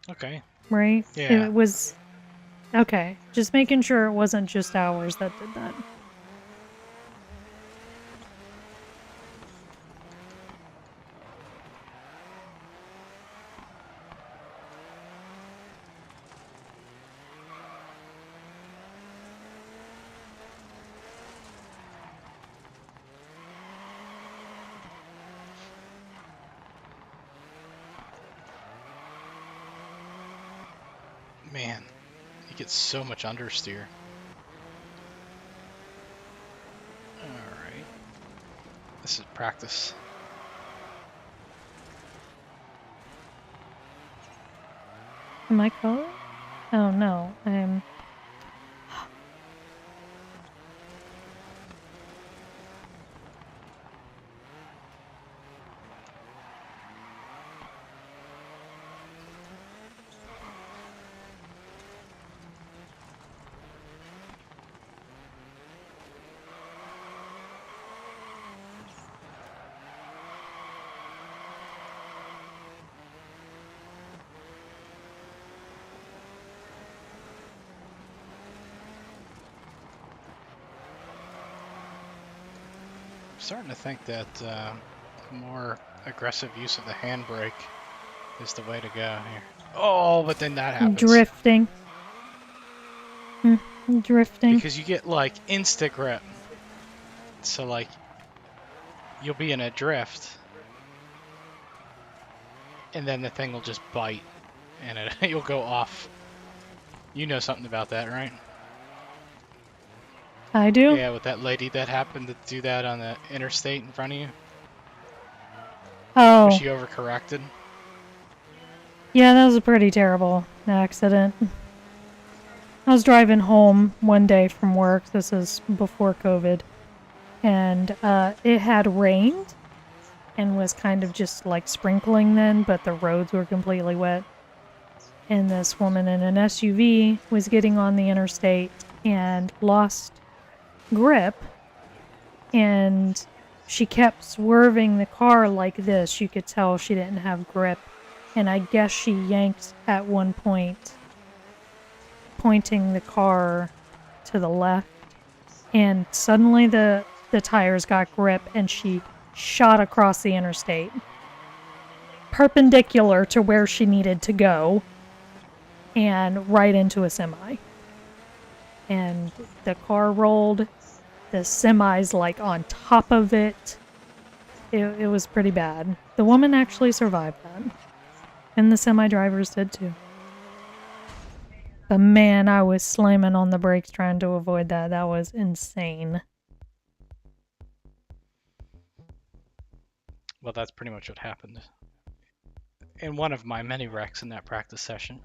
Okay. Right? Yeah. It was okay. Just making sure it wasn't just ours that did that. Man, you get so much understeer. Alright. This is practice. Am I colored? Oh no, I'm. I'm starting to think that more aggressive use of the handbrake is the way to go here. Oh, but then that happens. Drifting. Drifting. Because you get like insta grip. So like you'll be in a drift and then the thing will just bite and you'll go off. You know something about that, right? I do? Yeah, with that lady that happened to do that on the interstate in front of you. Oh. Was she overcorrected? Yeah, that was a pretty terrible accident. I was driving home one day from work. This is before COVID. And it had rained and was kind of just like sprinkling then, but the roads were completely wet. And this woman in an SUV was getting on the interstate and lost grip. And she kept swerving the car like this. You could tell she didn't have grip. And I guess she yanked at one point, pointing the car to the left. And suddenly the tires got grip and she shot across the interstate, perpendicular to where she needed to go, and right into a semi. And the car rolled, the semi's like on top of it. It was pretty bad. The woman actually survived that. And the semi drivers did too. But man, I was slamming on the brakes trying to avoid that. That was insane. Well, that's pretty much what happened in one of my many wrecks in that practice session.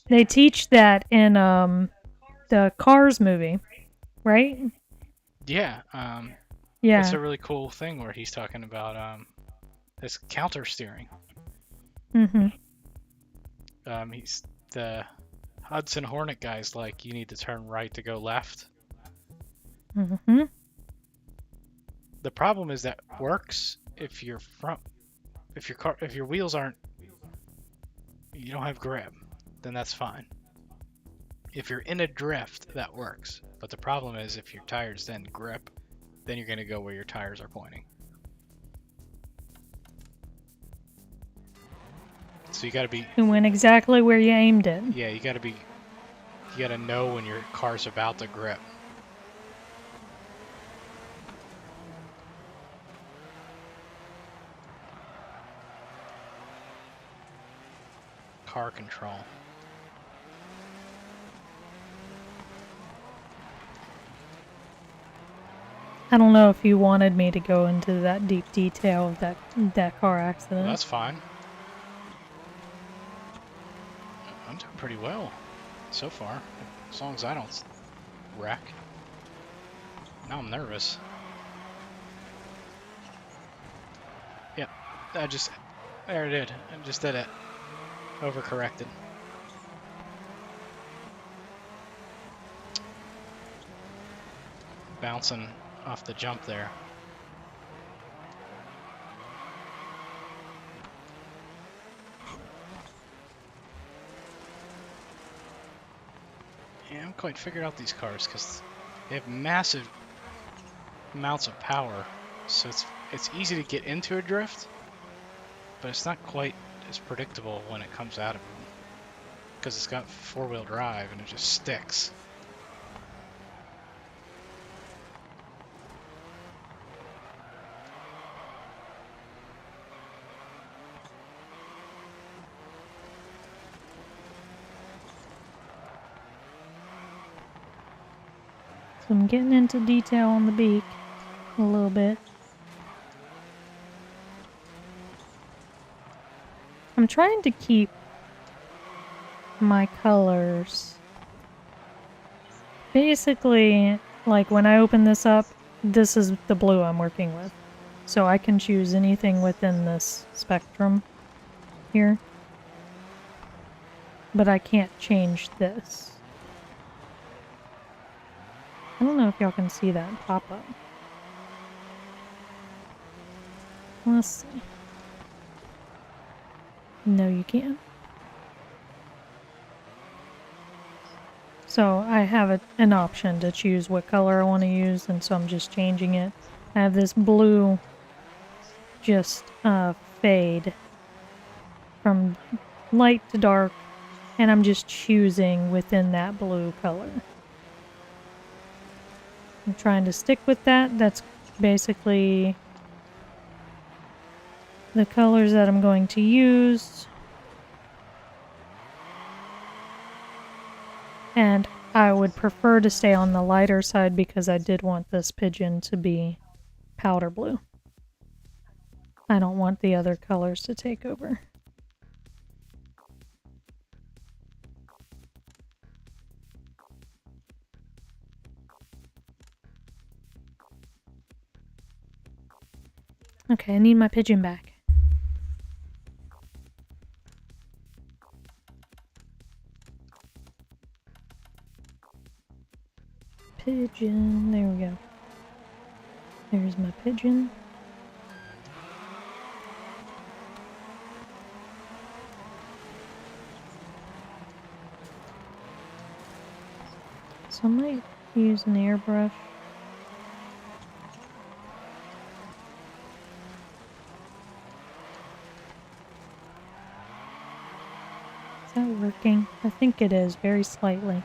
They teach that in the Cars movie, right? Yeah. Yeah. It's a really cool thing where he's talking about this counter steering. Mm-hmm. He's the Hudson Hornet guy's like, you need to turn right to go left. Mm-hmm. The problem is that works if your wheels aren't, you don't have grip, then that's fine. If you're in a drift, that works. But the problem is if your tires then grip, then you're going to go where your tires are pointing. So you got to be. You went exactly where you aimed it. Yeah, you got to know when your car's about to grip. Car control. I don't know if you wanted me to go into that deep detail of that car accident. Well, that's fine. pretty well so far, as long as I don't wreck. Now I'm nervous. Yep, there it did. I just did it. Overcorrected. Bouncing off the jump there. Yeah, I haven't quite figured out these cars because they have massive amounts of power, so it's easy to get into a drift, but it's not quite as predictable when it comes out of it because it's got four-wheel drive and it just sticks. So I'm getting into detail on the beak a little bit. I'm trying to keep my colors. Basically, like when I open this up, this is the blue I'm working with. So I can choose anything within this spectrum here. But I can't change this. I don't know if y'all can see that pop up. Let's see. No, you can't. So I have an option to choose what color I want to use, and so I'm just changing it. I have this blue just fade from light to dark, and I'm just choosing within that blue color. I'm trying to stick with that. That's basically the colors that I'm going to use. And I would prefer to stay on the lighter side because I did want this pigeon to be powder blue. I don't want the other colors to take over. Okay, I need my pigeon back. Pigeon, there we go. There's my pigeon. So I might use an airbrush. Is that working? I think it is, very slightly.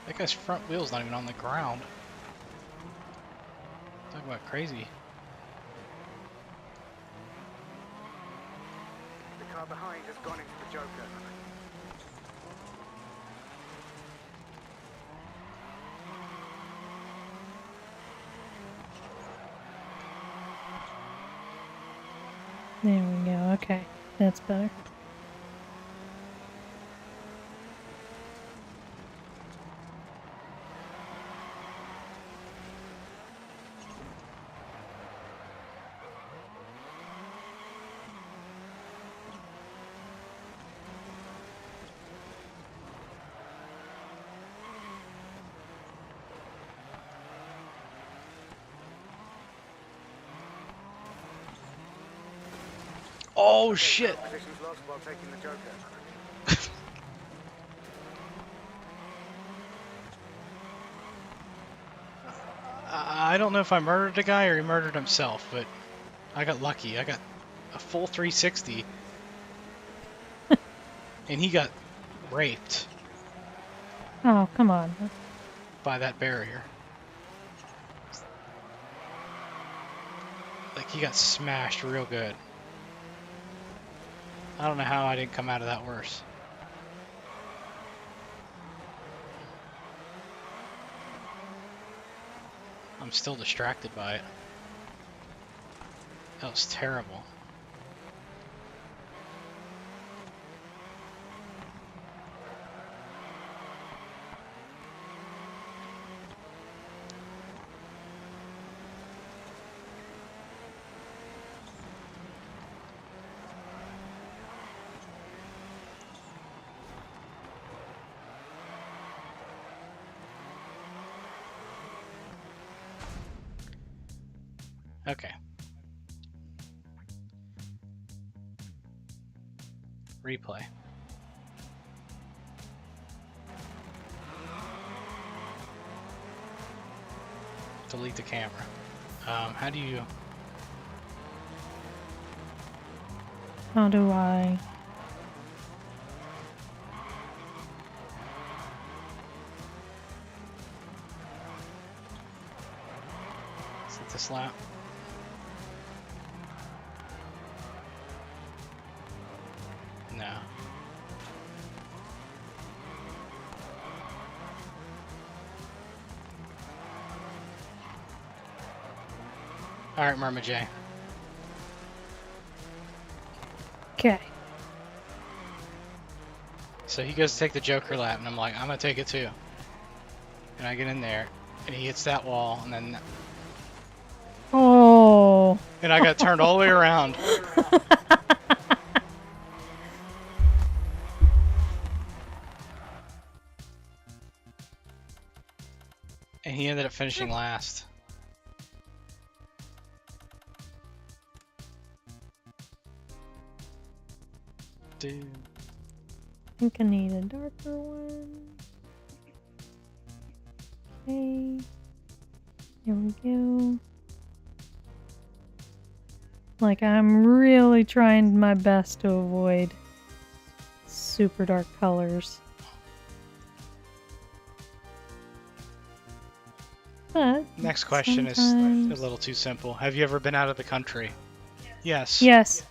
That guy's front wheel's not even on the ground. Talk about crazy. The car behind has gone into the Joker. There we go, okay. That's better. Oh shit! Positions lost while taking the Joker. I don't know if I murdered a guy or he murdered himself, but I got lucky. I got a full 360 and he got raped Oh, come on. by that barrier. Like he got smashed real good. I don't know how I didn't come out of that worse. I'm still distracted by it. That was terrible. Okay. Replay. Delete the camera. How do you... How do I? Is it this lap? No. Alright, Merma J. Okay. So he goes to take the Joker lap, and I'm like, I'm gonna take it too. And I get in there, and he hits that wall, and then... Oh. And I got turned all the way around. And he ended up finishing last. Dude. I think I need a darker one. Okay. Here we go. Like, I'm really trying my best to avoid super dark colors. But Next question is a sometimes... little too simple. Have you ever been out of the country? Yes. Yes.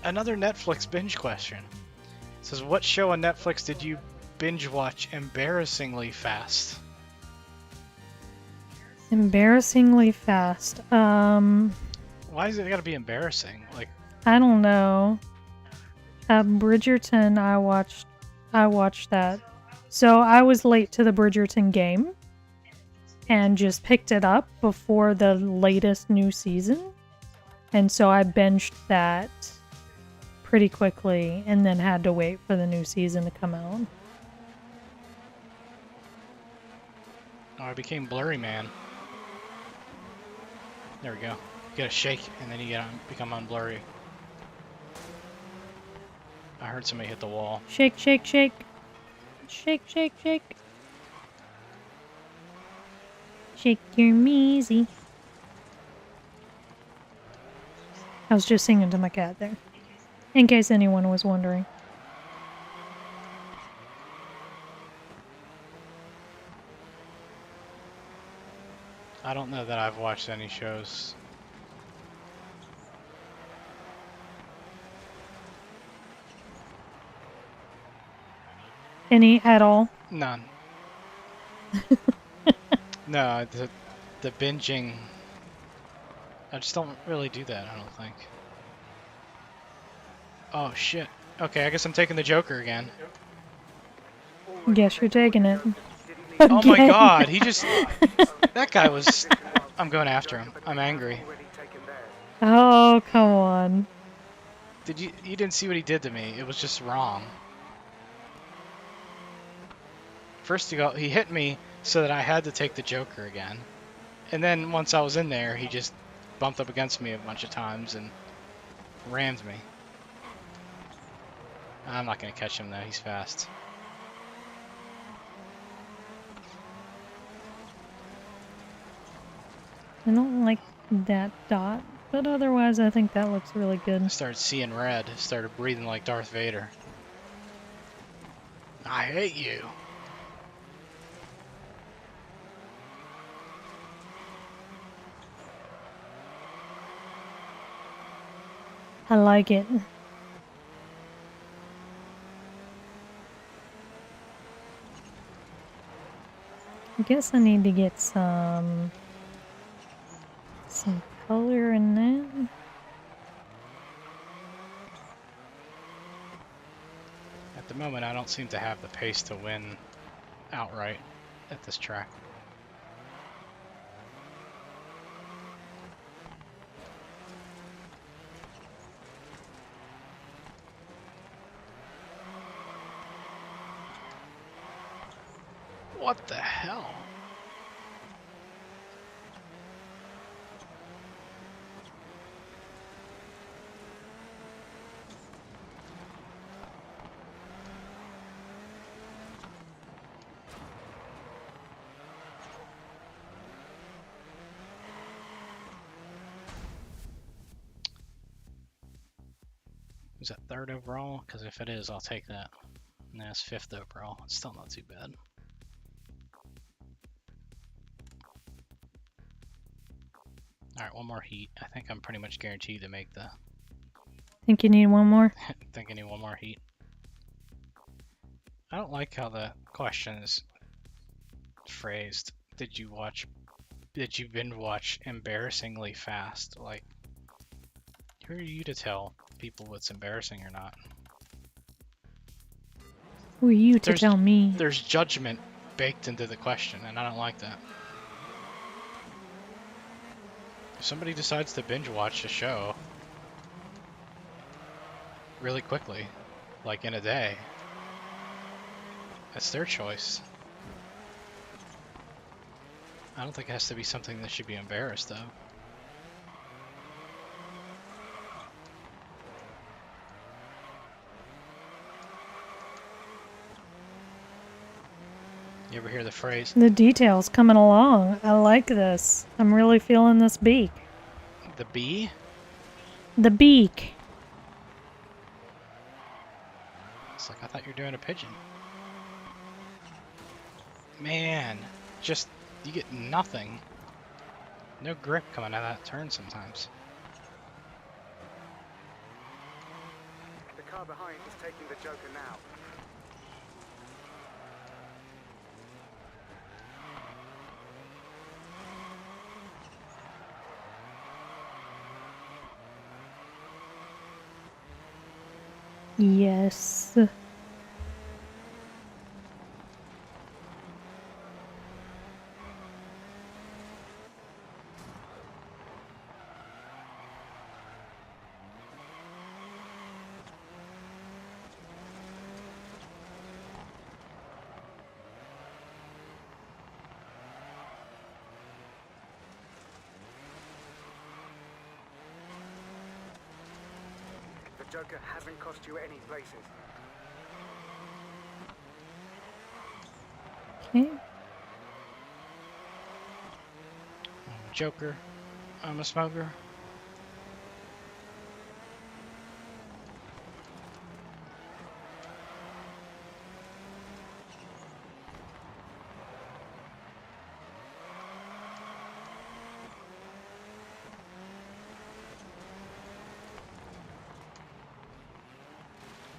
Another Netflix binge question. It says, what show on Netflix did you binge watch embarrassingly fast? Embarrassingly fast. Why is it gotta be embarrassing? Like, I don't know. Bridgerton, I watched that. So I was late to the Bridgerton game and just picked it up before the latest new season. And so I binged that pretty quickly and then had to wait for the new season to come out. oh, I became blurry man. There we go. You gotta shake and then you become unblurry. I heard somebody hit the wall. Shake, shake, shake. Shake, shake, shake. Shake your measy. I was just singing to my cat there. In case anyone was wondering. I don't know that I've watched any shows. Any at all? None. No, the binging. I just don't really do that, I don't think. Oh shit. Okay, I guess I'm taking the Joker again. Guess you're taking it. Oh my Again. god, he just... That guy was... I'm going after him. I'm angry. Oh, come on. You didn't see what he did to me. It was just wrong. First he hit me so that I had to take the Joker again. And then once I was in there, he just bumped up against me a bunch of times and rammed me. I'm not going to catch him though, he's fast. I don't like that dot, but otherwise I think that looks really I good. started seeing red, started breathing like Darth Vader. I hate you. I like it. I guess I need to get some color in that. At the moment, I don't seem to have the pace to win outright at this track. What the hell? Is that third overall? Because if it is, I'll take that. And that's fifth overall. It's still not too bad. Alright, one more heat. I think I'm pretty much guaranteed to make the... Think you need one more? I think I need one more heat. I don't like how the question is phrased. Did you binge watch embarrassingly fast? Like, who are you to tell people what's embarrassing or not? Who are you to tell me? There's judgment baked into the question, and I don't like that. If somebody decides to binge watch a show really quickly, like in a day, that's their choice. I don't think it has to be something that should be embarrassed of. You ever hear the phrase, The details coming along. I like this. I'm really feeling this beak. the bee? The beak. It's like, I thought you were doing a pigeon. Man, just, you get nothing. No grip coming out of that turn sometimes. The car behind is taking the Joker now. Yes. The Joker hasn't cost you any places. Okay. Joker, I'm a smoker.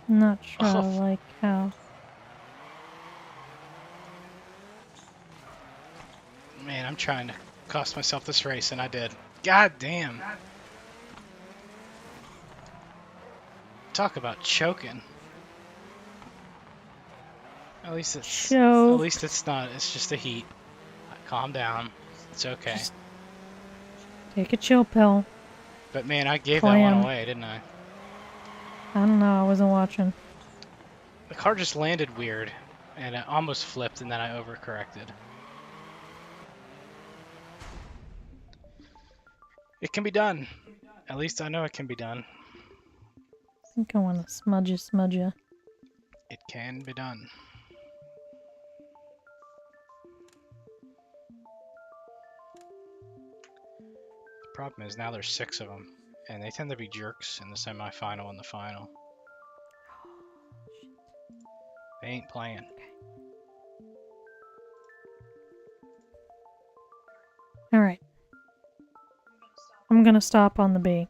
Not sure I Oh. like how. Man, I'm trying to cost myself this race, and I did. God damn. Talk about choking. At least it's not. It's just a heat. Calm down. It's okay. Just take a chill pill. But man, I gave that one away, didn't I? I don't know. I wasn't watching. The car just landed weird, and it almost flipped, and then I overcorrected. It can be done. At least I know it can be done. I think I want to smudge ya. It can be done. The problem is now there's 6 of them, and they tend to be jerks in the semifinal and the final. They ain't playing. Alright. I'm gonna stop on the bank.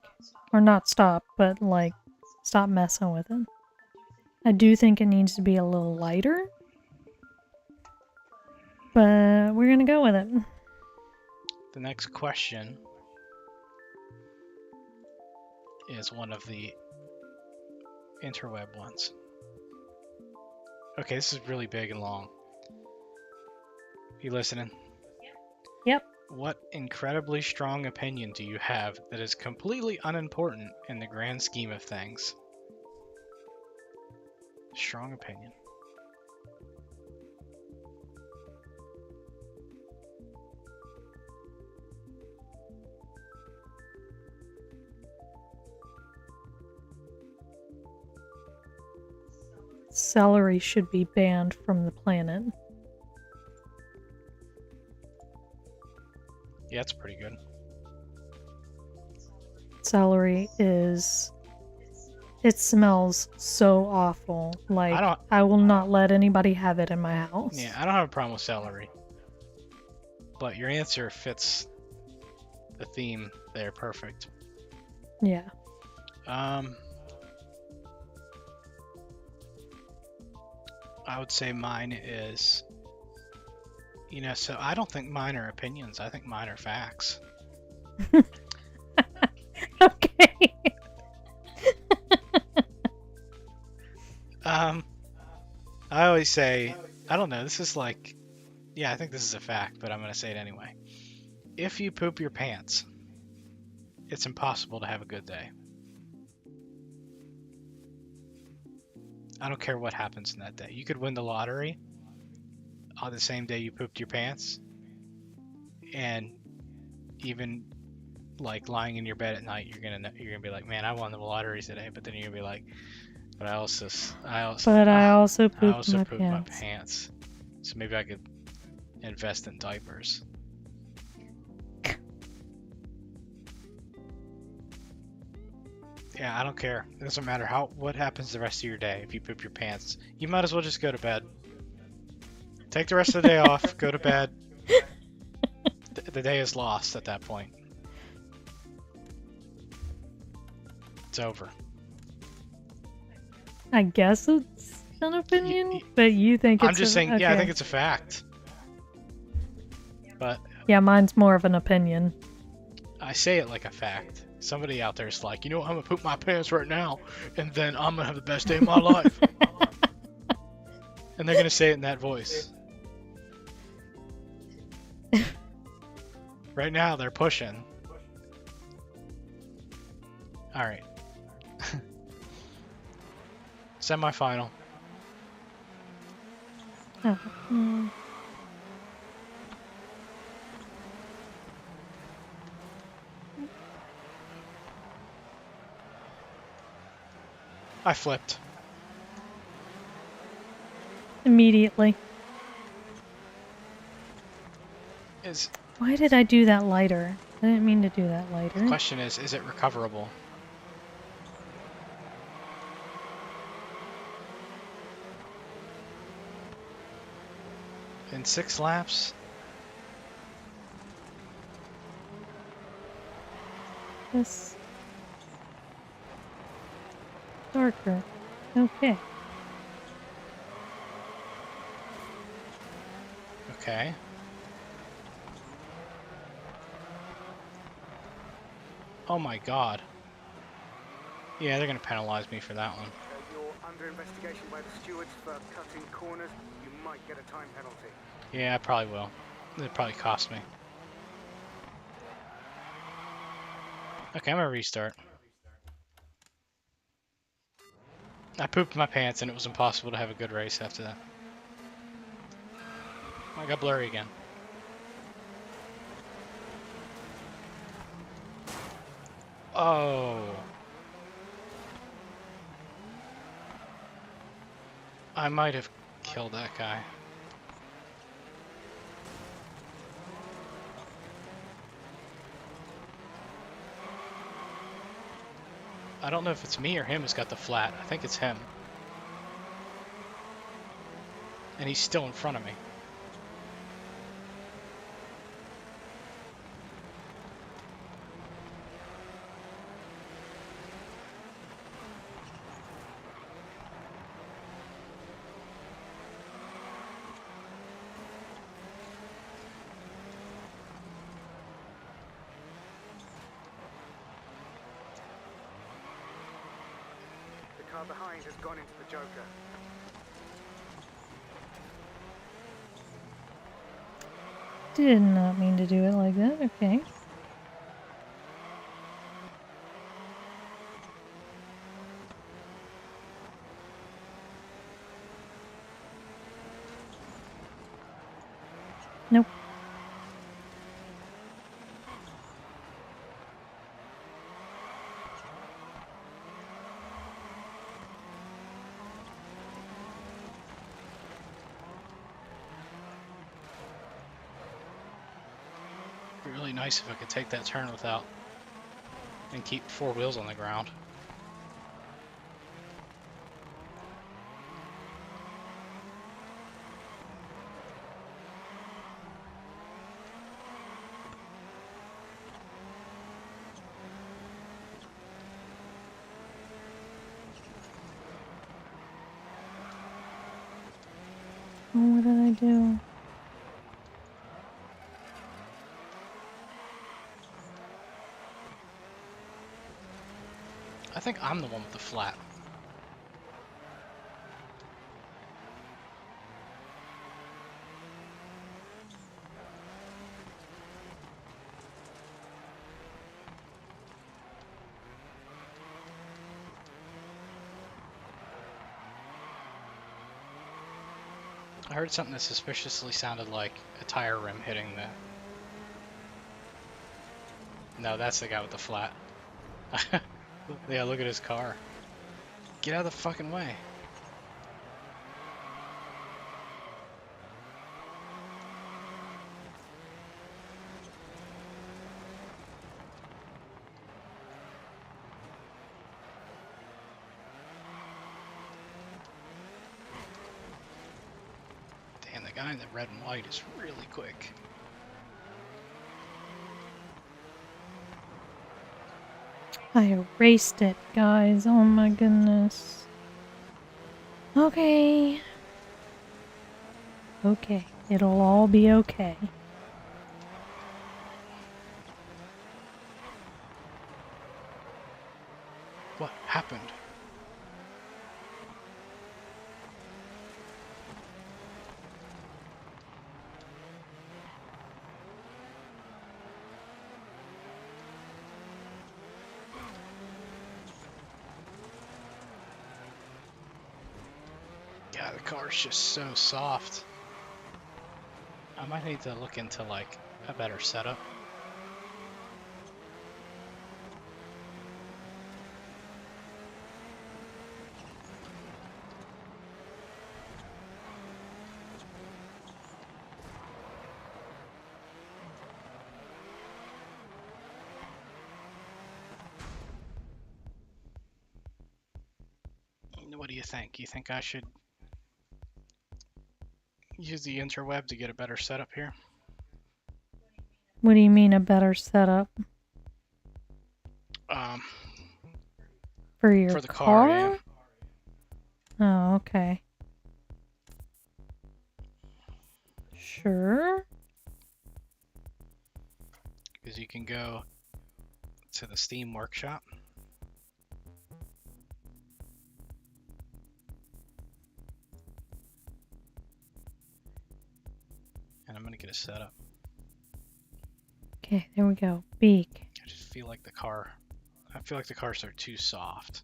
Or not stop, but like stop messing with it. I do think it needs to be a little lighter. But we're gonna go with it. The next question is one of the interweb ones. Okay, this is really big and long. You listening? Yep. What incredibly strong opinion do you have that is completely unimportant in the grand scheme of things? Strong opinion. Celery should be banned from the planet. Yeah, that's pretty good. Celery is... It smells so awful. Like, I will not let anybody have it in my house. Yeah, I don't have a problem with celery. But your answer fits the theme there perfect. Yeah. I would say mine is, so I don't think mine are opinions. I think mine are facts. Okay. I always say, I don't know, this is like, yeah, I think this is a fact, but I'm going to say it anyway. If you poop your pants, it's impossible to have a good day. I don't care what happens in that day. You could win the lottery on the same day you pooped your pants, and even like lying in your bed at night, you're gonna be like, man, I won the lottery today. But then you're gonna be like, but I also pooped my pants. So maybe I could invest in diapers. Yeah, I don't care. It doesn't matter what happens the rest of your day. If you poop your pants, you might as well just go to bed. Take the rest of the day off. Go to bed. The day is lost at that point. It's over. I guess it's an opinion, but you think it's... I'm just saying, okay. Yeah, I think it's a fact. But yeah, mine's more of an opinion. I say it like a fact. Somebody out there is like, I'm gonna poop my pants right now, and then I'm gonna have the best day of my life. And they're gonna say it in that voice. Right now, they're pushing. All right. Semi-final. Oh. I flipped. Immediately. Is Why did I do that lighter? I didn't mean to do that lighter. The question is it recoverable? In 6 laps? This darker. Okay. Okay. Oh my god. Yeah, they're gonna penalize me for that one. You're under investigation by the stewards for cutting corners. You might get a time penalty. Yeah, I probably will. It'll probably cost me. Okay, I'm gonna restart. I pooped my pants and it was impossible to have a good race after that. I got blurry again. Oh. I might have killed that guy. I don't know if it's me or him who's got the flat. I think it's him. And he's still in front of me. car behind has gone into the Joker. Did not mean to do it like that. Okay. Nope. It'd be really nice if I could take that turn without and keep 4 wheels on the ground. Oh, what did I do? I think I'm the one with the flat. I heard something that suspiciously sounded like a tire rim hitting the... No, that's the guy with the flat. Yeah, look at his car. Get out of the fucking way. Damn, the guy in the red and white is really quick. I erased it, guys. Oh my goodness. Okay. Okay. It'll all be okay. What happened? Yeah, the car's just so soft. I might need to look into like a better setup. What do you think? You think I should use the interweb to get a better setup here? What do you mean a better setup? Um, For your for the car? yeah. Oh, okay. Sure. Because you can go to the Steam Workshop. And I'm going to get a setup. Okay, there we go. Beak. I just feel like the cars are too soft.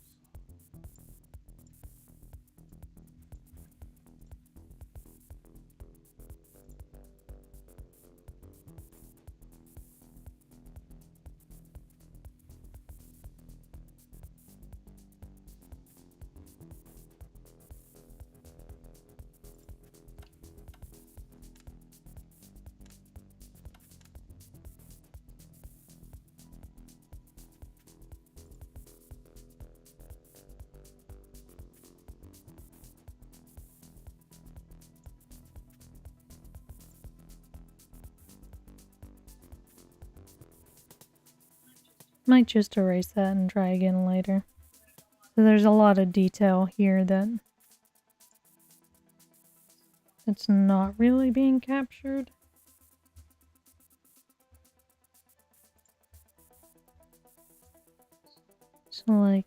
Might just erase that and try again later. So there's a lot of detail here that's not really being captured. So like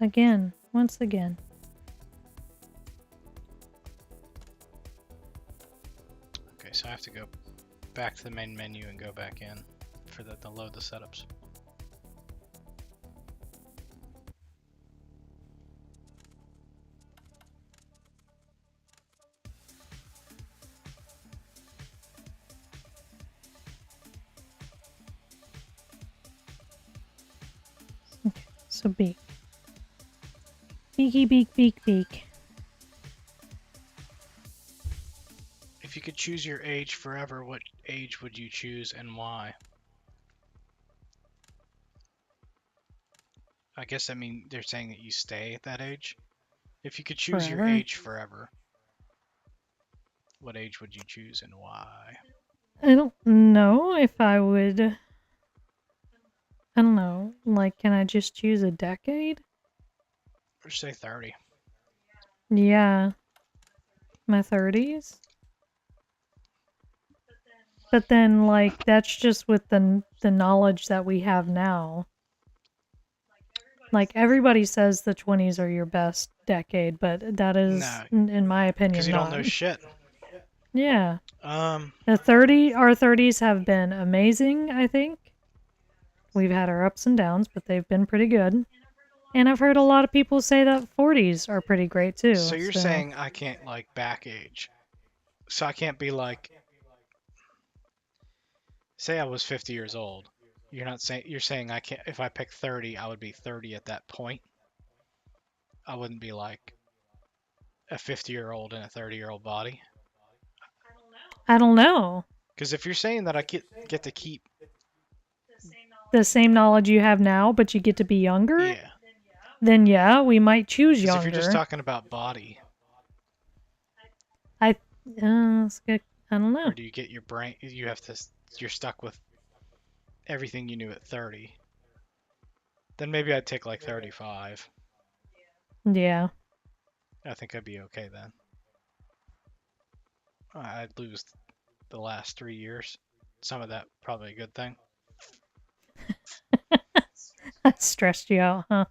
Again. Once again. Okay, so I have to go back to the main menu and go back in for to load the setups. Okay, so beak. Beaky beak beak beak. If you could choose your age forever, what age would you choose and why? I guess I mean they're saying that you stay at that age. If you could choose your Forever? age forever, what age would you choose and why? I don't know if I would. I don't know. Like, can I just choose a decade? Or say 30. Yeah. My 30s? But then, like, that's just with the knowledge that we have now. Like, everybody says the 20s are your best decade, but that is, No, in my because opinion, you don't not. know shit. Yeah. Um, Our 30s have been amazing, I think. We've had our ups and downs, but they've been pretty good. And I've heard a lot of people say that 40s are pretty great too. so you're saying I can't like back age. So I can't be like, say I was 50 years old. You're saying I can't, if I pick 30, I would be 30 at that point. I wouldn't be like a 50-year-old in a 30-year-old body. I don't know. Because if you're saying that I get to keep, The same knowledge you have now, but you get to be younger, yeah. then yeah, we might choose Because if you're just younger. talking about body, That's good. I don't know. or do you get your brain? You're stuck with everything you knew at 30. Then maybe I'd take like 35. Yeah. I think I'd be okay then. I'd lose the last 3 years. Some of that probably a good thing. That stressed you out, huh?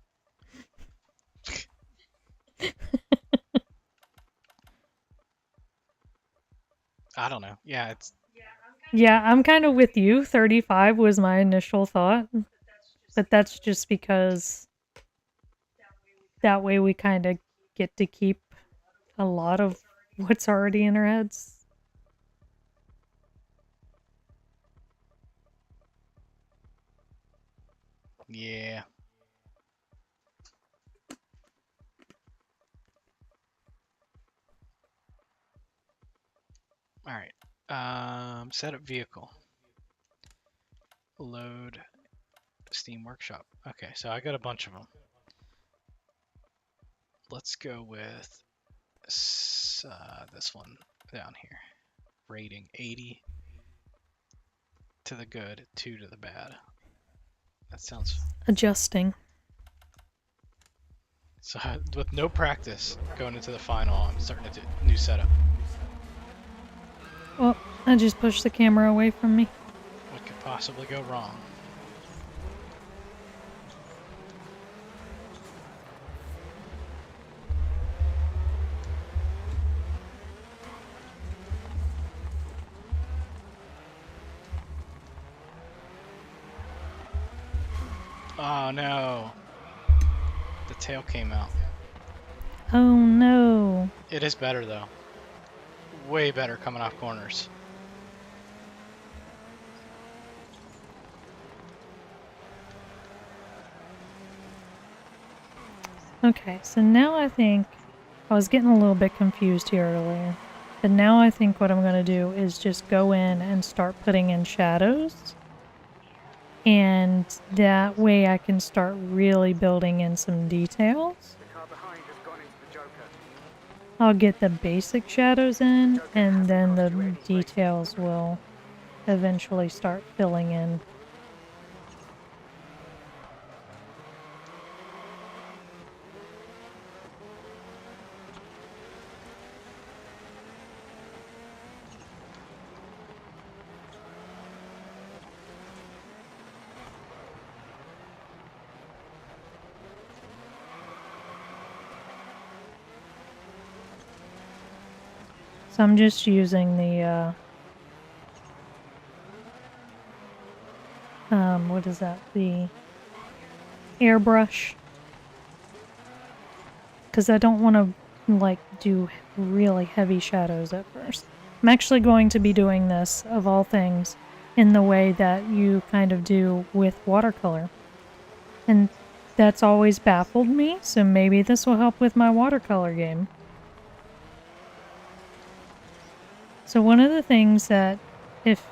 I don't know. Yeah, it's Yeah, I'm kind of with you. 35 was my initial thought, but that's just because that way we kind of get to keep a lot of what's already in our heads. yeah. All right. Set up vehicle. Load Steam Workshop. Okay, so I got a bunch of them. Let's go with this one down here. Rating 80 to the good, 2 to the bad. That sounds... Adjusting. So with no practice going into the final, I'm starting to do new setup. Well, I just pushed the camera away from me. What could possibly go wrong? Oh no! The tail came out. Oh no. It is better though. Way better coming off corners. Okay, so now I think I was getting a little bit confused here earlier. But now I think what I'm going to do is just go in and start putting in shadows. And that way I can start really building in some details. The car behind has gone into the Joker. I'll get the basic shadows in, and then the details will eventually start filling in. So I'm just using the, what is that? The airbrush. Because I don't want to, like, do really heavy shadows at first. I'm actually going to be doing this, of all things, in the way that you kind of do with watercolor. And that's always baffled me, so maybe this will help with my watercolor game. So one of the things that, if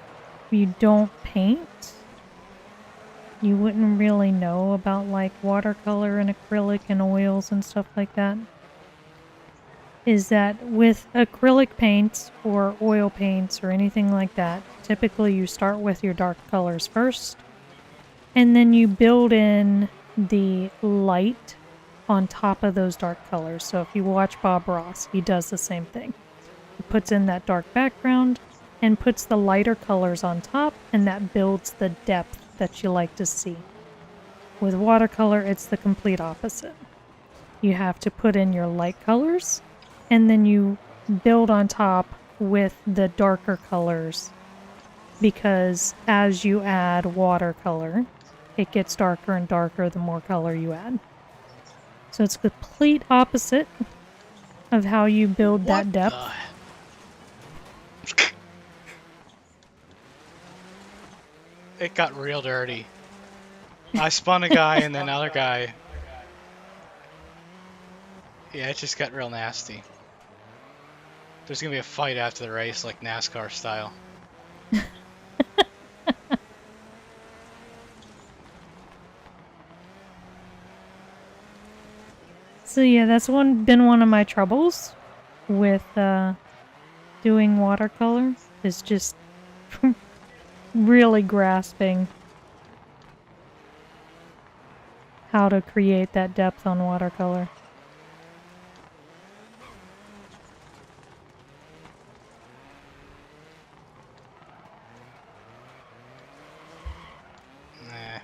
you don't paint, you wouldn't really know about, like, watercolor and acrylic and oils and stuff like that, is that with acrylic paints or oil paints or anything like that, typically you start with your dark colors first, and then you build in the light on top of those dark colors. So if you watch Bob Ross, he does the same thing. He puts in that dark background and puts the lighter colors on top, and that builds the depth that you like to see. With watercolor, it's the complete opposite. You have to put in your light colors, and then you build on top with the darker colors, because as you add watercolor, it gets darker and darker the more color you add. So it's the complete opposite of how you build that depth. It got real dirty. I spun a guy and then another guy. Yeah, it just got real nasty. There's gonna be a fight after the race, like NASCAR style. So yeah, that's been one of my troubles with doing watercolor, is just really grasping how to create that depth on watercolor. Nah.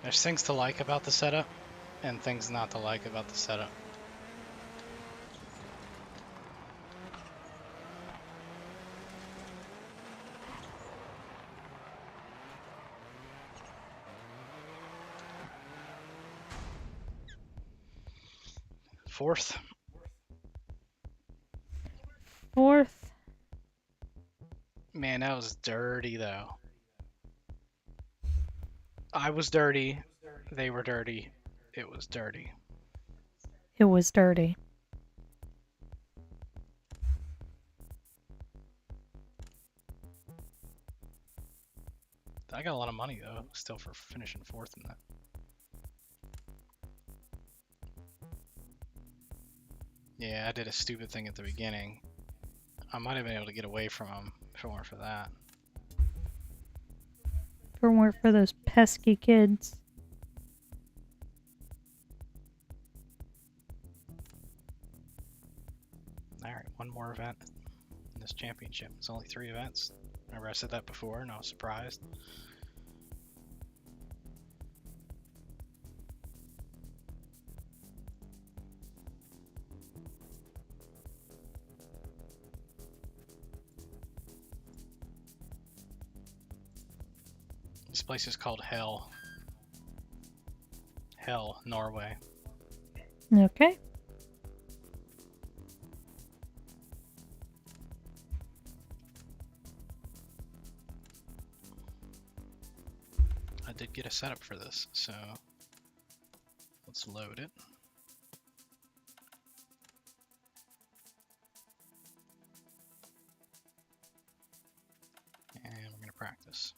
There's things to like about the setup, and things not to like about the setup. Fourth. Man, that was dirty though. I was dirty. They were dirty. It was dirty. It was dirty. I got a lot of money though, still, for finishing fourth in that. Yeah, I did a stupid thing at the beginning. I might have been able to get away from him if it weren't for that. If it weren't for those pesky kids. Alright, one more event in this championship. It's only 3 events. Remember I said that before and I was surprised. This place is called Hell. Hell, Norway. Okay. I did get a setup for this, so let's load it. And we're going to practice.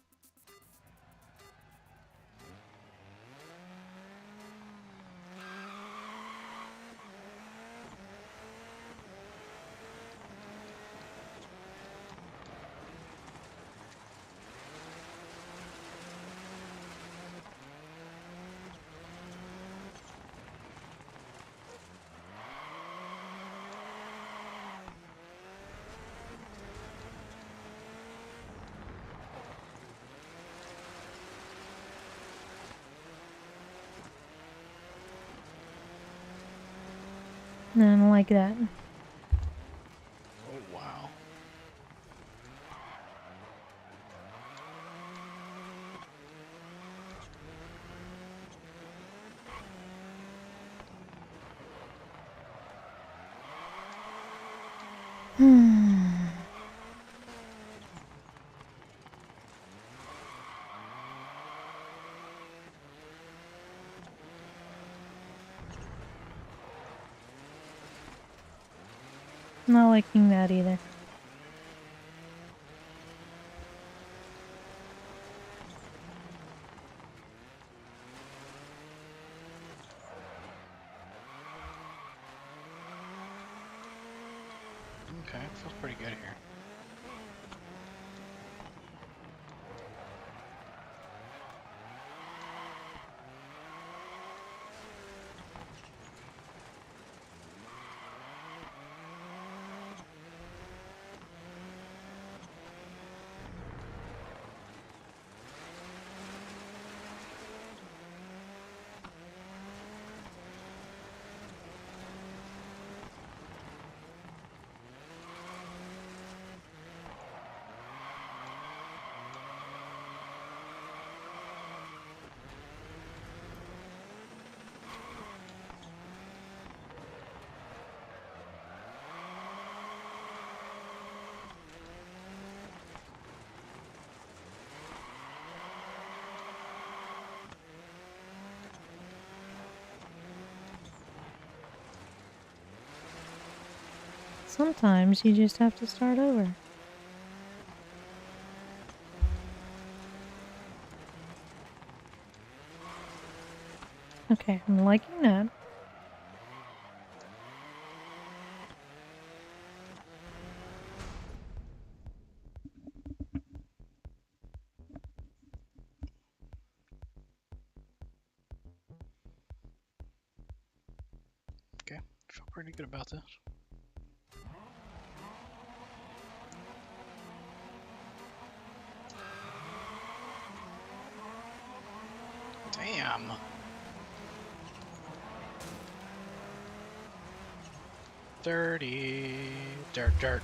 I don't like that. Oh, wow. Not liking that either. Okay, feels pretty good here. Sometimes you just have to start over. Okay, I'm liking that. Okay, feel pretty good about this. Damn. Dirty. Dirt, dirt.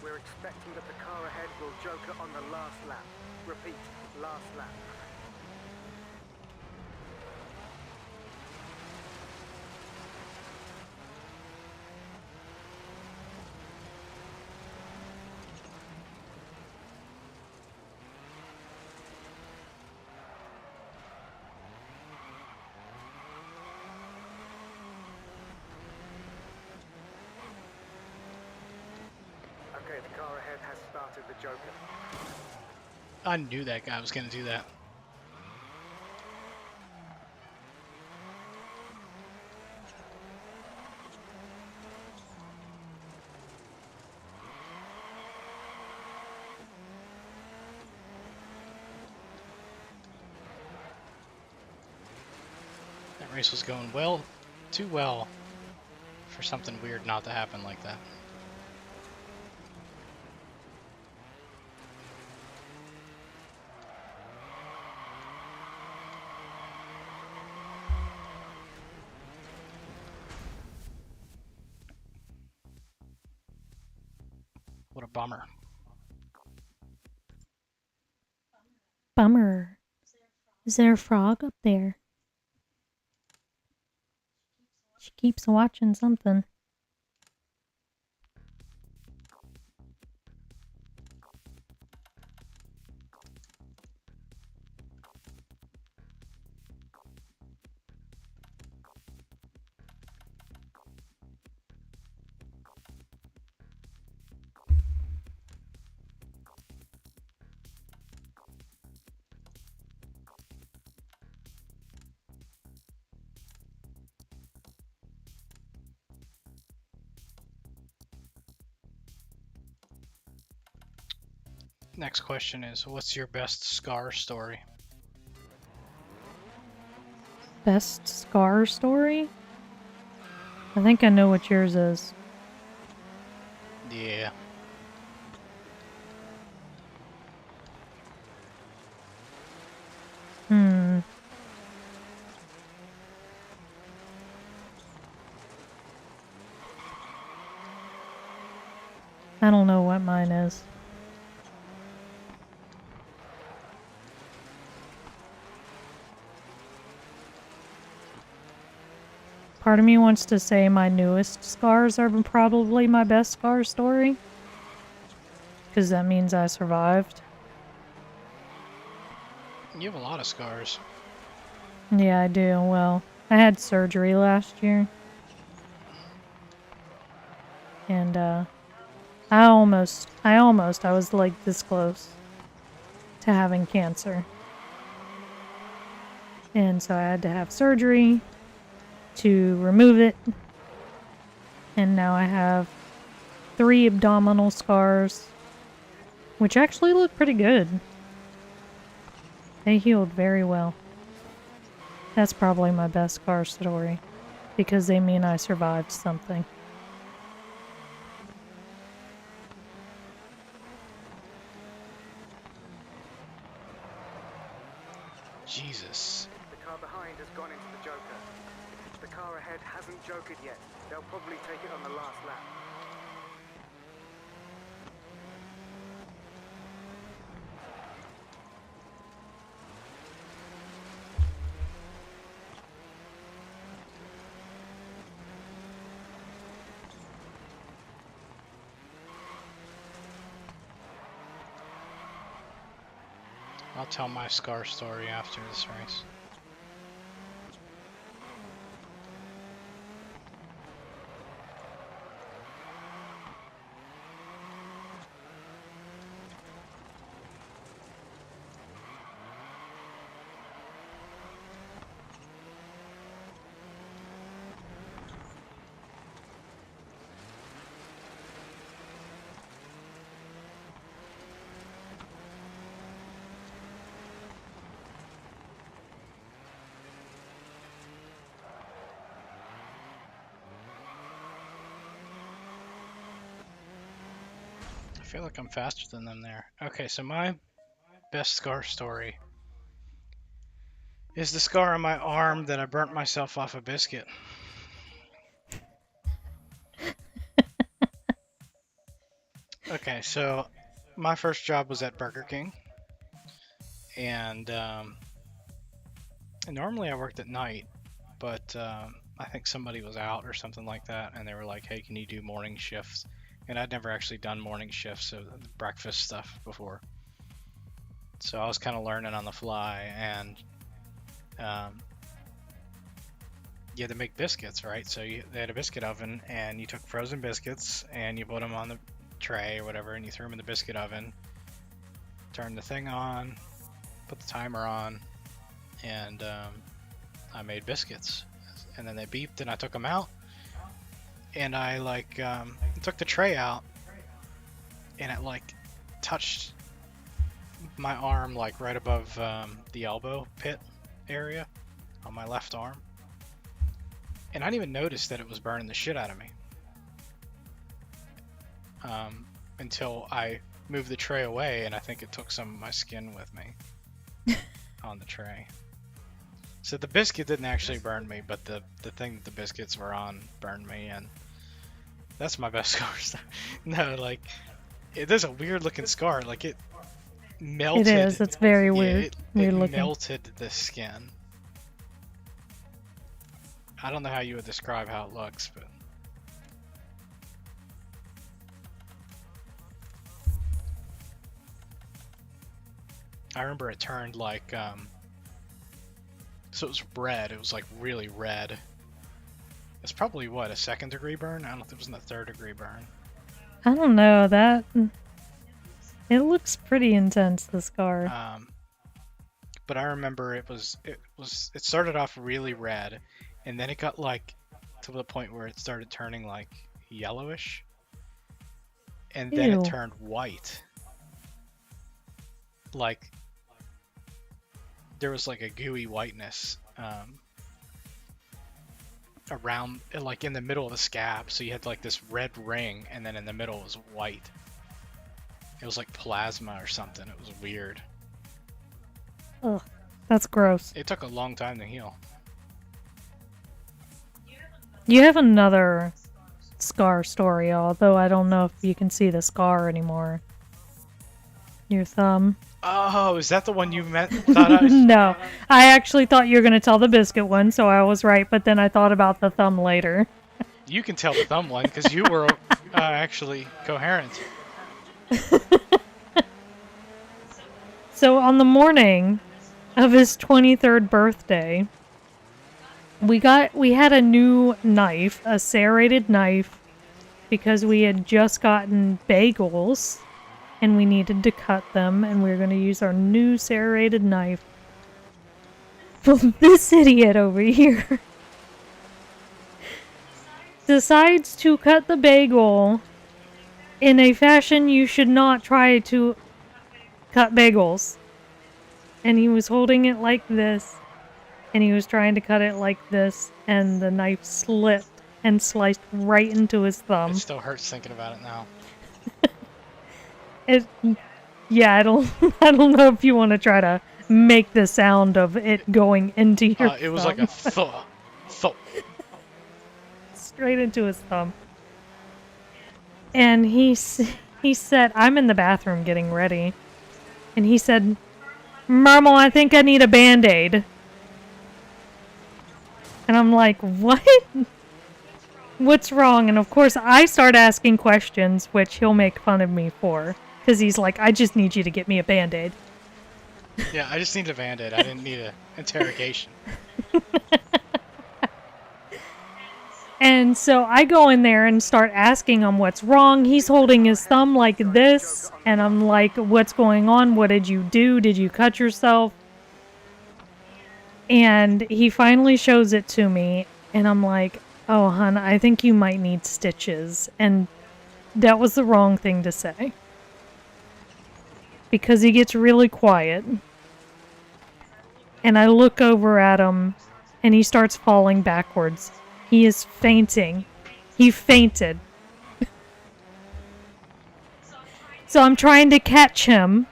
We're expecting that the car ahead will joker on the last lap. Repeat, last lap. Okay, the car ahead has started the joker. I knew that guy was gonna do that. That race was going well, too well, for something weird not to happen like that. Bummer. Bummer. Is there a frog up there? She keeps watching something. Next question is, what's your best scar story? Best scar story? I think I know what yours is. Yeah. I don't know what mine is. Part of me wants to say my newest scars are probably my best scar story. Because that means I survived. You have a lot of scars. Yeah, I do. Well, I had surgery last year. And, I was like this close to having cancer. And so I had to have surgery to remove it. And now I have 3 abdominal scars, which actually look pretty good. They healed very well. That's probably my best scar story, because they mean I survived something. Jesus. The car behind has gone into the Joker. The car ahead hasn't jokered yet. They'll probably take it on the last lap. I'll tell my scar story after this race. I feel like I'm faster than them there. Okay, so my best scar story is the scar on my arm that I burnt myself off a biscuit. Okay, so my first job was at Burger King, and normally I worked at night, but I think somebody was out or something like that, and they were like, hey, can you do morning shifts? And I'd never actually done morning shifts, so breakfast stuff before. So I was kind of learning on the fly, and you had to make biscuits, right? So they had a biscuit oven, and you took frozen biscuits, and you put them on the tray or whatever, and you threw them in the biscuit oven, turned the thing on, put the timer on, and I made biscuits. And then they beeped, and I took them out, and I took the tray out, and it touched my arm right above the elbow pit area on my left arm, and I didn't even notice that it was burning the shit out of me until I moved the tray away, and I think it took some of my skin with me on the tray. So the biscuit didn't actually burn me, but the thing that the biscuits were on burned me, and that's my best scar. No, It is a weird looking scar. Like it It melted. is. It's very Yeah, weird. it Weird looking. melted the skin. I don't know how you would describe how it looks, but I remember it turned like so it was red. It was like really red. It's probably what, a 2nd degree burn? I don't think it was in a 3rd degree burn. I don't know. That it looks pretty intense. The scar. But I remember it started off really red, and then it got like to the point where it started turning like yellowish, and then Ew. it turned white. Like there was like a gooey whiteness around, like in the middle of the scab. So you had like this red ring, and then in the middle was white. It was like plasma or something. It was weird. Ugh, that's gross. It took a long time to heal. You have another scar story, although I don't know if you can see the scar anymore. Your thumb. Oh, is that the one you thought I was... No, I actually thought you were going to tell the biscuit one, so I was right, but then I thought about the thumb later. You can tell the thumb one because you were actually coherent. So on the morning of his 23rd birthday, we had a new knife, a serrated knife, because we had just gotten bagels and we needed to cut them, and we were going to use our new serrated knife. Well, this idiot over here decides to cut the bagel in a fashion you should not try to cut bagels. And he was holding it like this, and he was trying to cut it like this, and the knife slipped and sliced right into his thumb. It still hurts thinking about it now. Yeah, I don't know if you want to try to make the sound of it going into your thumb. It was like a thud. Straight into his thumb. And he said, I'm in the bathroom getting ready, and he said, Mermal, I think I need a Band-Aid. And I'm like, what? What's wrong? And of course, I start asking questions, which he'll make fun of me for. Because he's like, I just need you to get me a Band-Aid. Yeah, I just need a Band-Aid. I didn't need an interrogation. And so I go in there and start asking him what's wrong. He's holding his thumb like this. And I'm like, what's going on? What did you do? Did you cut yourself? And he finally shows it to me. And I'm like, oh, hon, I think you might need stitches. And that was the wrong thing to say. Because he gets really quiet. And I look over at him, and he starts falling backwards. He is fainting. He fainted. So I'm trying to catch him,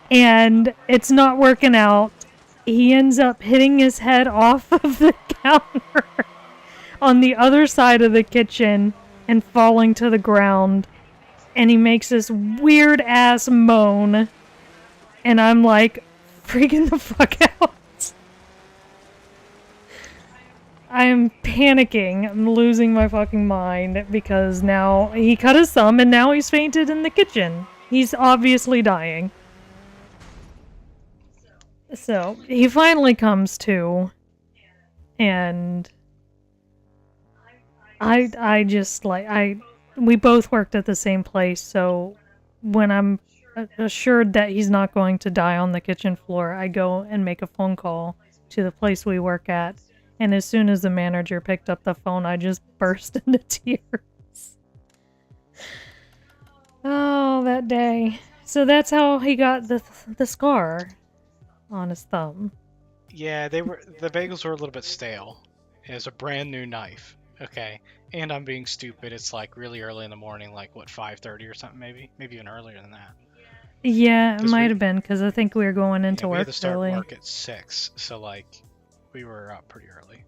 and it's not working out. He ends up hitting his head off of the counter on the other side of the kitchen and falling to the ground. And he makes this weird ass moan. And I'm like, freaking the fuck out. I am panicking. I'm losing my fucking mind because now he cut his thumb and now he's fainted in the kitchen. He's obviously dying. So he finally comes to, and I just like, we both worked at the same place, so when I'm assured that he's not going to die on the kitchen floor, I go and make a phone call to the place we work at. And as soon as the manager picked up the phone, I just burst into tears. Oh, that day. So that's how he got the scar on his thumb. Yeah, the bagels were a little bit stale. It was a brand new knife. Okay. And I'm being stupid. It's like really early in the morning, like what, 5:30 or something maybe? Maybe even earlier than that. Yeah, it might have been because I think we were going into we work had to start early. work at 6, so like we were up pretty early.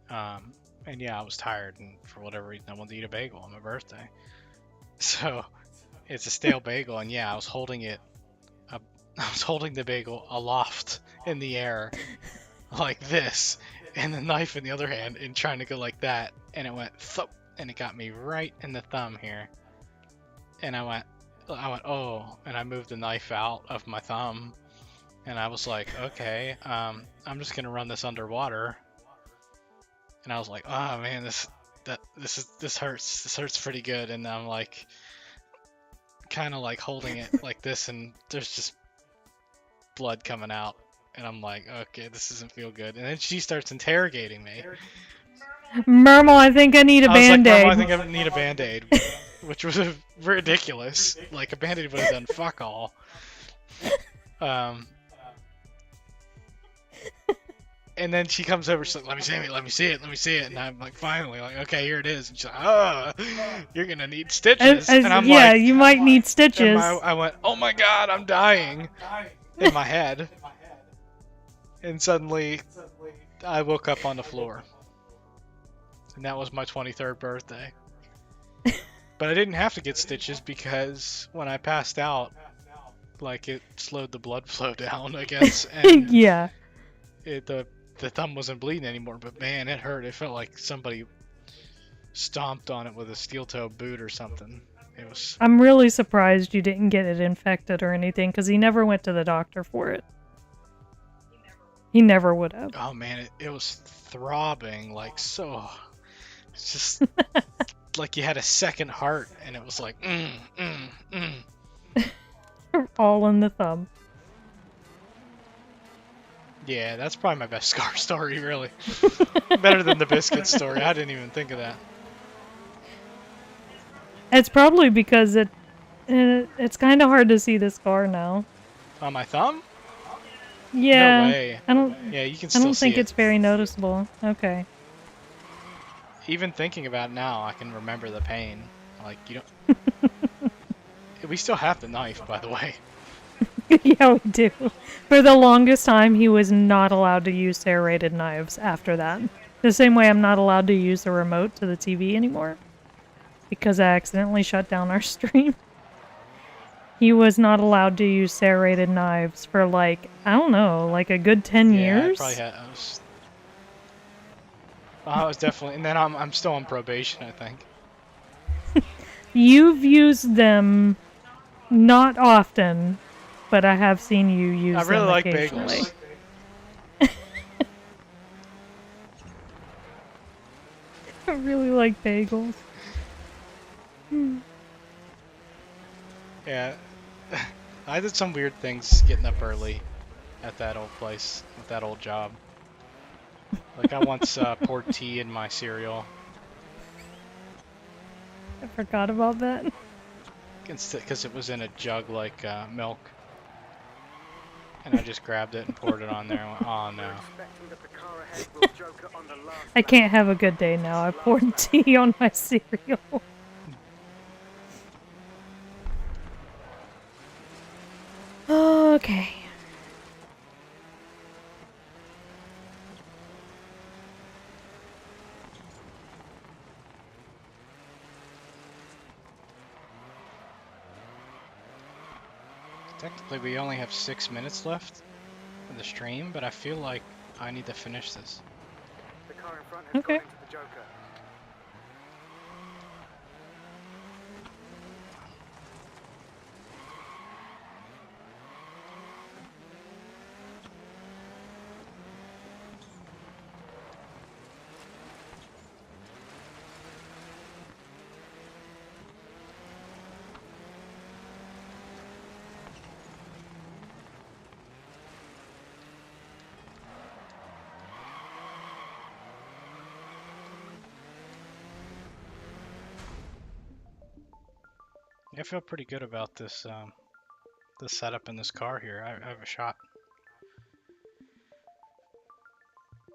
And yeah, I was tired, and for whatever reason, I wanted to eat a bagel on my birthday. So it's a stale bagel, and yeah, I was holding it. I was holding the bagel aloft in the air, like this, and the knife in the other hand, and trying to go like that, and it went thump, and it got me right in the thumb here, and I went, oh, and I moved the knife out of my thumb, and I was like, okay, I'm just gonna run this underwater, and I was like, oh man, this hurts pretty good, and I'm like, kind of like holding it like this, and there's just blood coming out, and I'm like, okay, this doesn't feel good, and then she starts interrogating me. Mermal, I think I need a I was like, Mom, I band-aid. think I need a band-aid, which was ridiculous. Like, a band-aid would have done fuck all. And then she comes over, she's like, let me see it. And I'm like, finally, like, okay, here it is. And she's like, oh, you're gonna need stitches. And I'm yeah, like, you might need and stitches. I went, oh my god, I'm dying in my head. And suddenly, I woke up on the floor. And that was my 23rd birthday. But I didn't have to get stitches because when I passed out, like, it slowed the blood flow down, I guess. And Yeah. the thumb wasn't bleeding anymore, but man, it hurt. It felt like somebody stomped on it with a steel-toed boot or something. It was. I'm really surprised you didn't get it infected or anything, because he never went to the doctor for it. He never would have. Oh man, it was throbbing like so. It's just like you had a second heart, and it was like, All in the thumb. Yeah, that's probably my best scar story, really. Better than the biscuit story. I didn't even think of that. It's probably because it's kind of hard to see the scar now. On my thumb? Yeah. No way. Yeah, you can still I don't see think it. it's very noticeable. Okay. Even thinking about it now, I can remember the pain. Like, you don't. We still have the knife, by the way. Yeah, we do. For the longest time, he was not allowed to use serrated knives after that. The same way I'm not allowed to use the remote to the TV anymore. Because I accidentally shut down our stream. He was not allowed to use serrated knives for like, I don't know, like a good 10 years? Yeah, I probably had. I was definitely. And then I'm still on probation, I think. You've used them not often, but I have seen you use them I really like occasionally. bagels. I really like bagels. Yeah, I did some weird things getting up early at that old place, with that old job. Like, I once poured tea in my cereal. I forgot about that. Because it was in a jug like milk. And I just grabbed it and poured it on there and went, oh no. I can't have a good day now. I poured tea on my cereal. Okay. Technically, we only have 6 minutes left of the stream, but I feel like I need to finish this. The car in front has gone into the Joker. I feel pretty good about this this setup in this car here. I have a shot.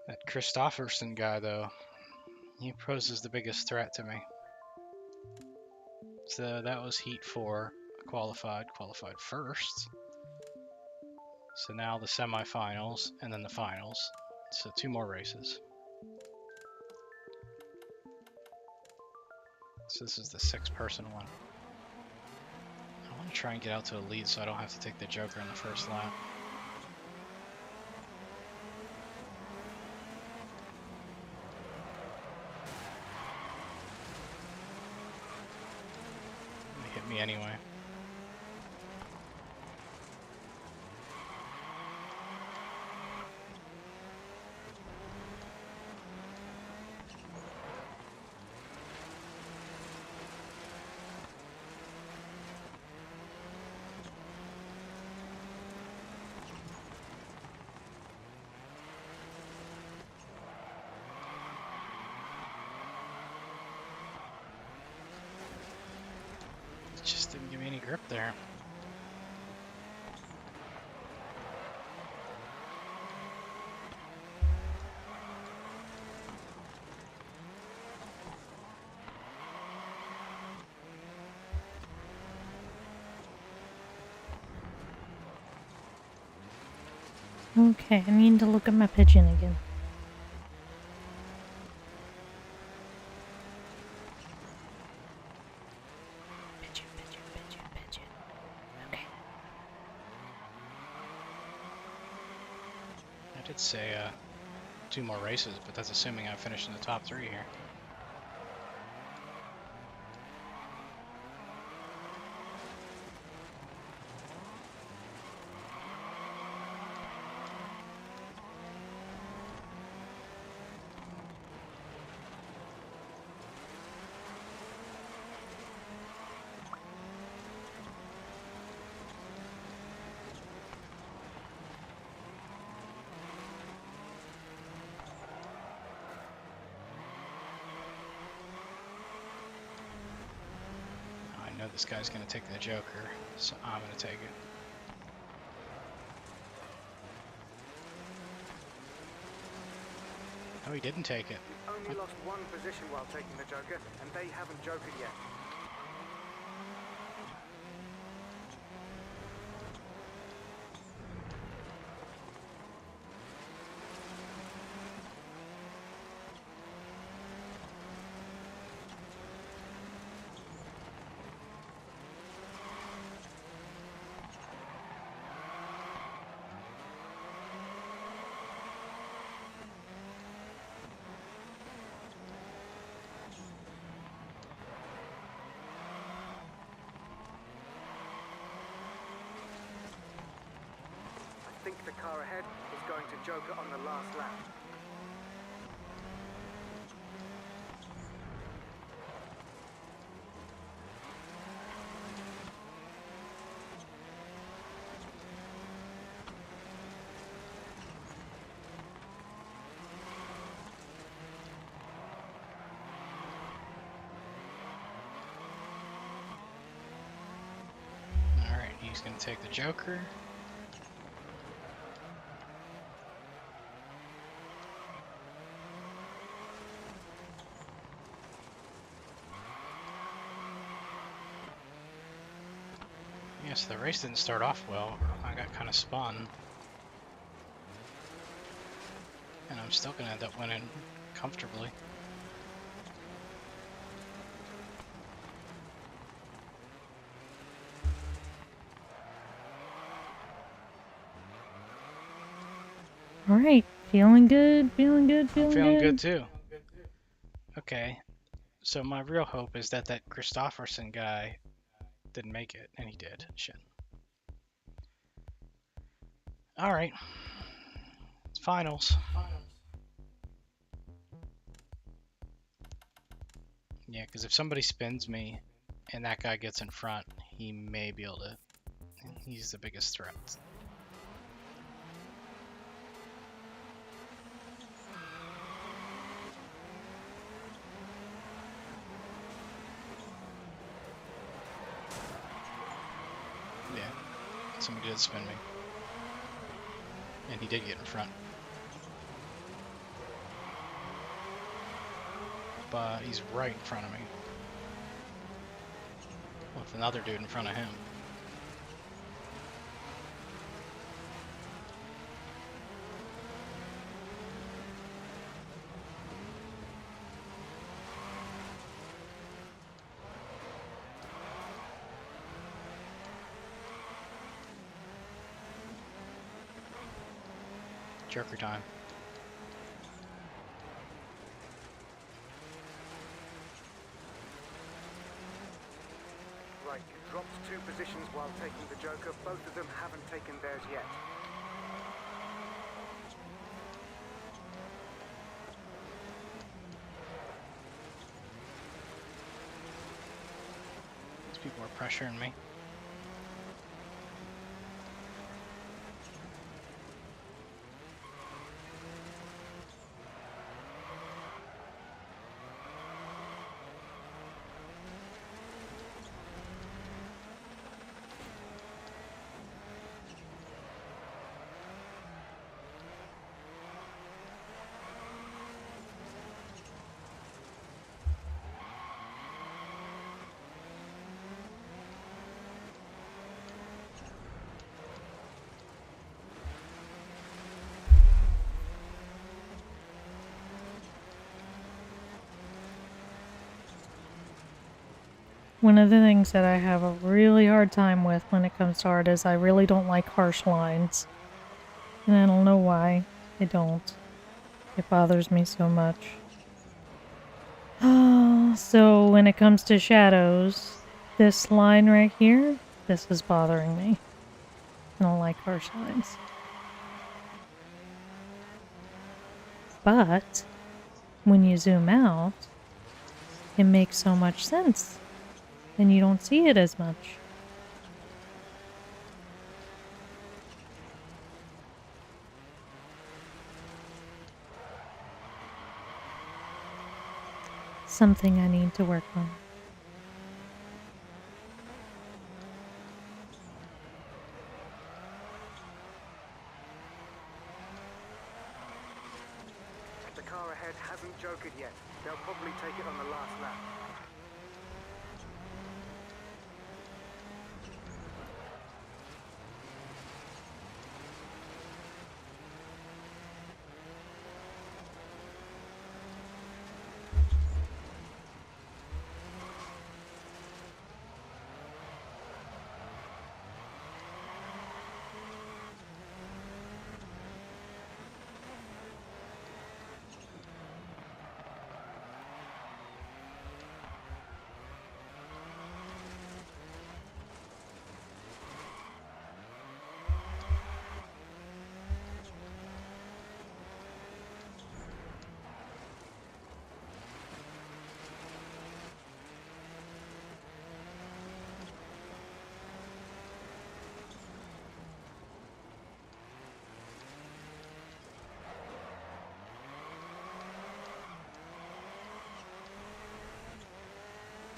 That Christofferson guy, though, he poses the biggest threat to me. So that was Heat 4, qualified first. So now the semifinals, and then the finals. So 2 more races. So this is the 6-person one. gonna try and get out to a lead so I don't have to take the Joker in the first lap. They hit me anyway. Just didn't give me any grip there. Okay, I need to look at my pigeon again. Pigeon, pigeon, pigeon, pigeon. Okay. I did say 2 more races, but that's assuming I finish in the top 3 here. I know this guy's gonna take the Joker, so I'm gonna take it. Oh, he didn't take it. You only lost one position while taking the Joker, and they haven't jokered yet. I think the car ahead is going to joker on the last lap. Alright, he's gonna take the Joker. Yes, the race didn't start off well. I got kind of spun. And I'm still gonna end up winning comfortably. Alright, feeling good, feeling good, feeling I'm feeling good. good too. Okay, so my real hope is that that Christofferson guy didn't make it, and he did. Shit. Alright. It's finals. Yeah, because if somebody spins me and that guy gets in front, he may be able to. He's the biggest threat. Yeah, somebody did spin me. And he did get in front. But he's right in front of me. With another dude in front of him. Joker time. Right, you dropped 2 positions while taking the Joker. Both of them haven't taken theirs yet. These people are pressuring me. One of the things that I have a really hard time with when it comes to art is I really don't like harsh lines. And I don't know why I don't. It bothers me so much. So when it comes to shadows, this line right here, this is bothering me. I don't like harsh lines. But when you zoom out, it makes so much sense. And you don't see it as much. Something I need to work on. The car ahead hasn't jokered yet. They'll probably take it on the last lap.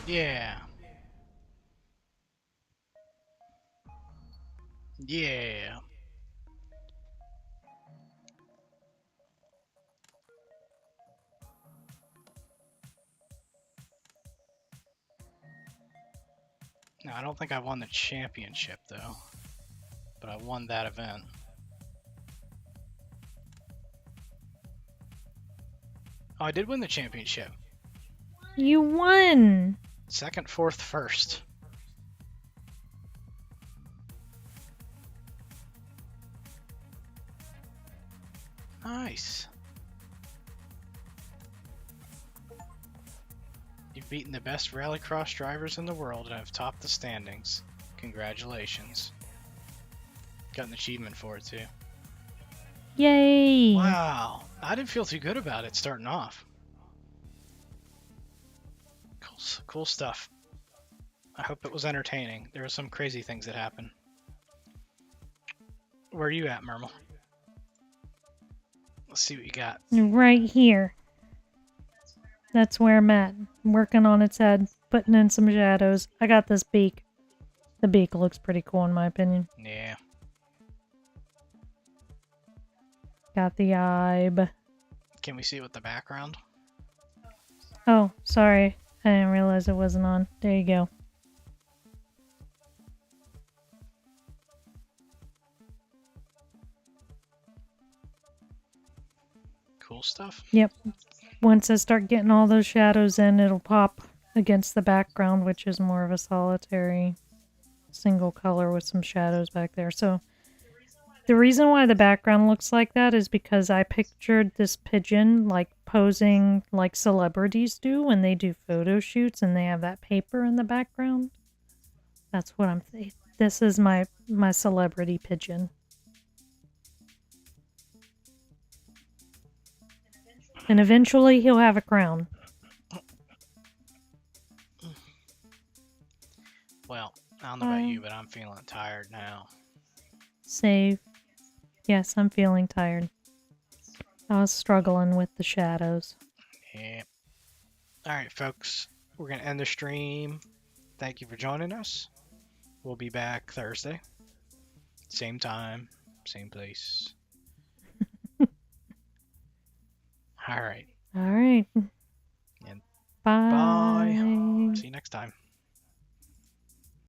Yeah. Yeah. No, I don't think I won the championship though, but I won that event. Oh, I did win the championship. You won! Second, fourth, first. Nice. You've beaten the best rallycross drivers in the world and have topped the standings. Congratulations. Got an achievement for it too. Yay! Wow. I didn't feel too good about it starting off. Cool stuff. I hope it was entertaining. There were some crazy things that happened. Where are you at, Mermal? Let's see what you got. Right here. That's where I'm at. I'm working on its head, putting in some shadows. I got this beak. The beak looks pretty cool in my opinion. Yeah. Got the eye. Can we see it with the background? Oh, sorry. I didn't realize it wasn't on. There you go. Cool stuff. Yep. Once I start getting all those shadows in, it'll pop against the background, which is more of a solitary single color with some shadows back there. So The reason why the background looks like that is because I pictured this pigeon like posing like celebrities do when they do photo shoots and they have that paper in the background. That's what I'm thinking. This is my celebrity pigeon. And eventually he'll have a crown. Well, I don't know about you, but I'm feeling tired now. Save. Yes, I'm feeling tired. I was struggling with the shadows. Yeah. Alright, folks. We're going to end the stream. Thank you for joining us. We'll be back Thursday. Same time, same place. Alright. Alright. And Bye. bye. See you next time.